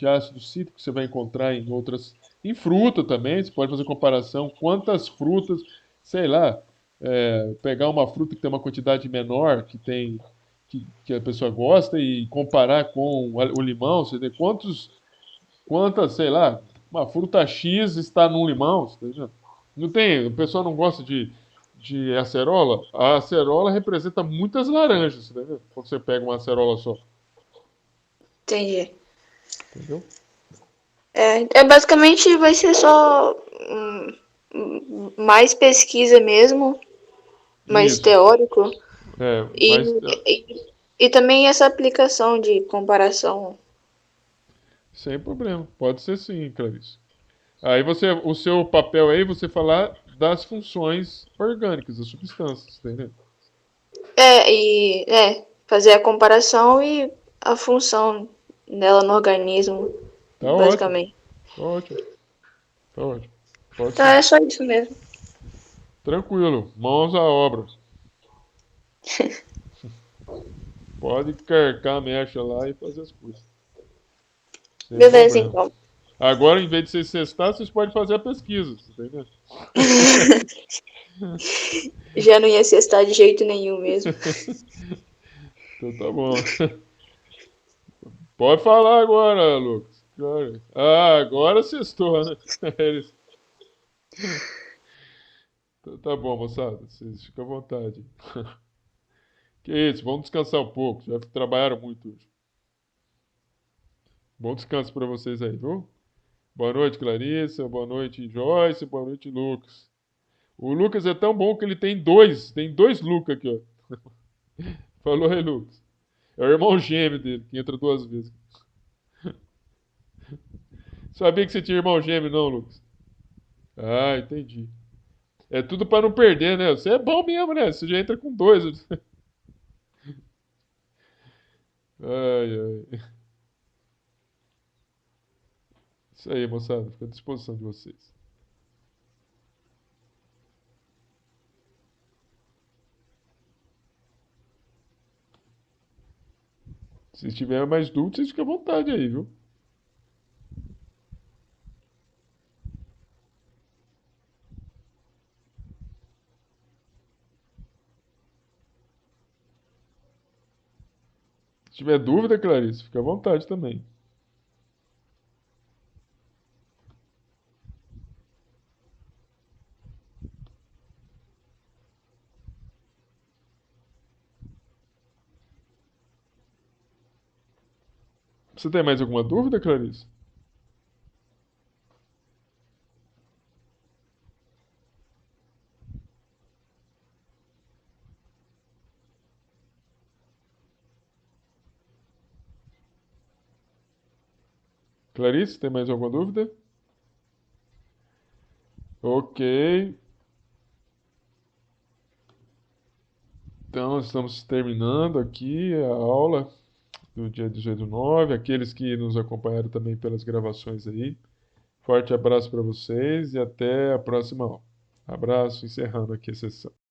ácido cítrico que você vai encontrar em outras. Em fruta também, você pode fazer comparação. Quantas frutas, sei lá, pegar uma fruta que tem uma quantidade menor, que a pessoa gosta, e comparar com o limão, você vê quantas, sei lá, uma fruta X está num limão, você tá entendendo? Não tem, o pessoal não gosta de acerola. A acerola representa muitas laranjas, você tá entendendo? Quando você pega uma acerola só, entendi. entendeu? É basicamente vai ser só mais pesquisa mesmo, mais Isso. teórico, e, Mas e também essa aplicação de comparação. sem problema. Pode ser sim, Clarice. Aí o seu papel aí, você falar das funções orgânicas, das substâncias, entendeu? Fazer a comparação e a função dela no organismo, Tá ótimo, basicamente. tá ótimo, tá ótimo. Pode Então sim. é só isso mesmo. Tranquilo, mãos à obra. Pode carcar a mecha lá e fazer as coisas. Sem Beleza, problema. então. Agora, em vez de vocês cestar, vocês podem fazer a pesquisa, entendeu? Já não ia cestar de jeito nenhum mesmo. Então tá bom. Pode falar agora, Lucas. Agora sextou, né? Eles- Tá bom, moçada. Vocês ficam à vontade. Que isso, vamos descansar um pouco. Já trabalharam muito hoje. Bom descanso para vocês aí, viu? Boa noite, Clarissa. Boa noite, Joyce. Boa noite, Lucas. O Lucas é tão bom que ele tem dois Lucas aqui, ó. Falou aí, Lucas. É o irmão gêmeo dele, que entra 2 vezes. Sabia que você tinha irmão gêmeo, não, Lucas? Ah, entendi. É tudo para não perder, né? Você é bom mesmo, né? Você já entra com dois. Ai, ai. Isso aí, moçada. Fica à disposição de vocês. Se tiver mais dúvidas, vocês ficam à vontade aí, viu? Se tiver dúvida, Clarice, fica à vontade também. Você tem mais alguma dúvida, Clarice? Clarice, tem mais alguma dúvida? Ok. Então, estamos terminando aqui a aula do dia 18/9. Aqueles que nos acompanharam também pelas gravações aí. Forte abraço para vocês e até a próxima aula. Abraço, encerrando aqui a sessão.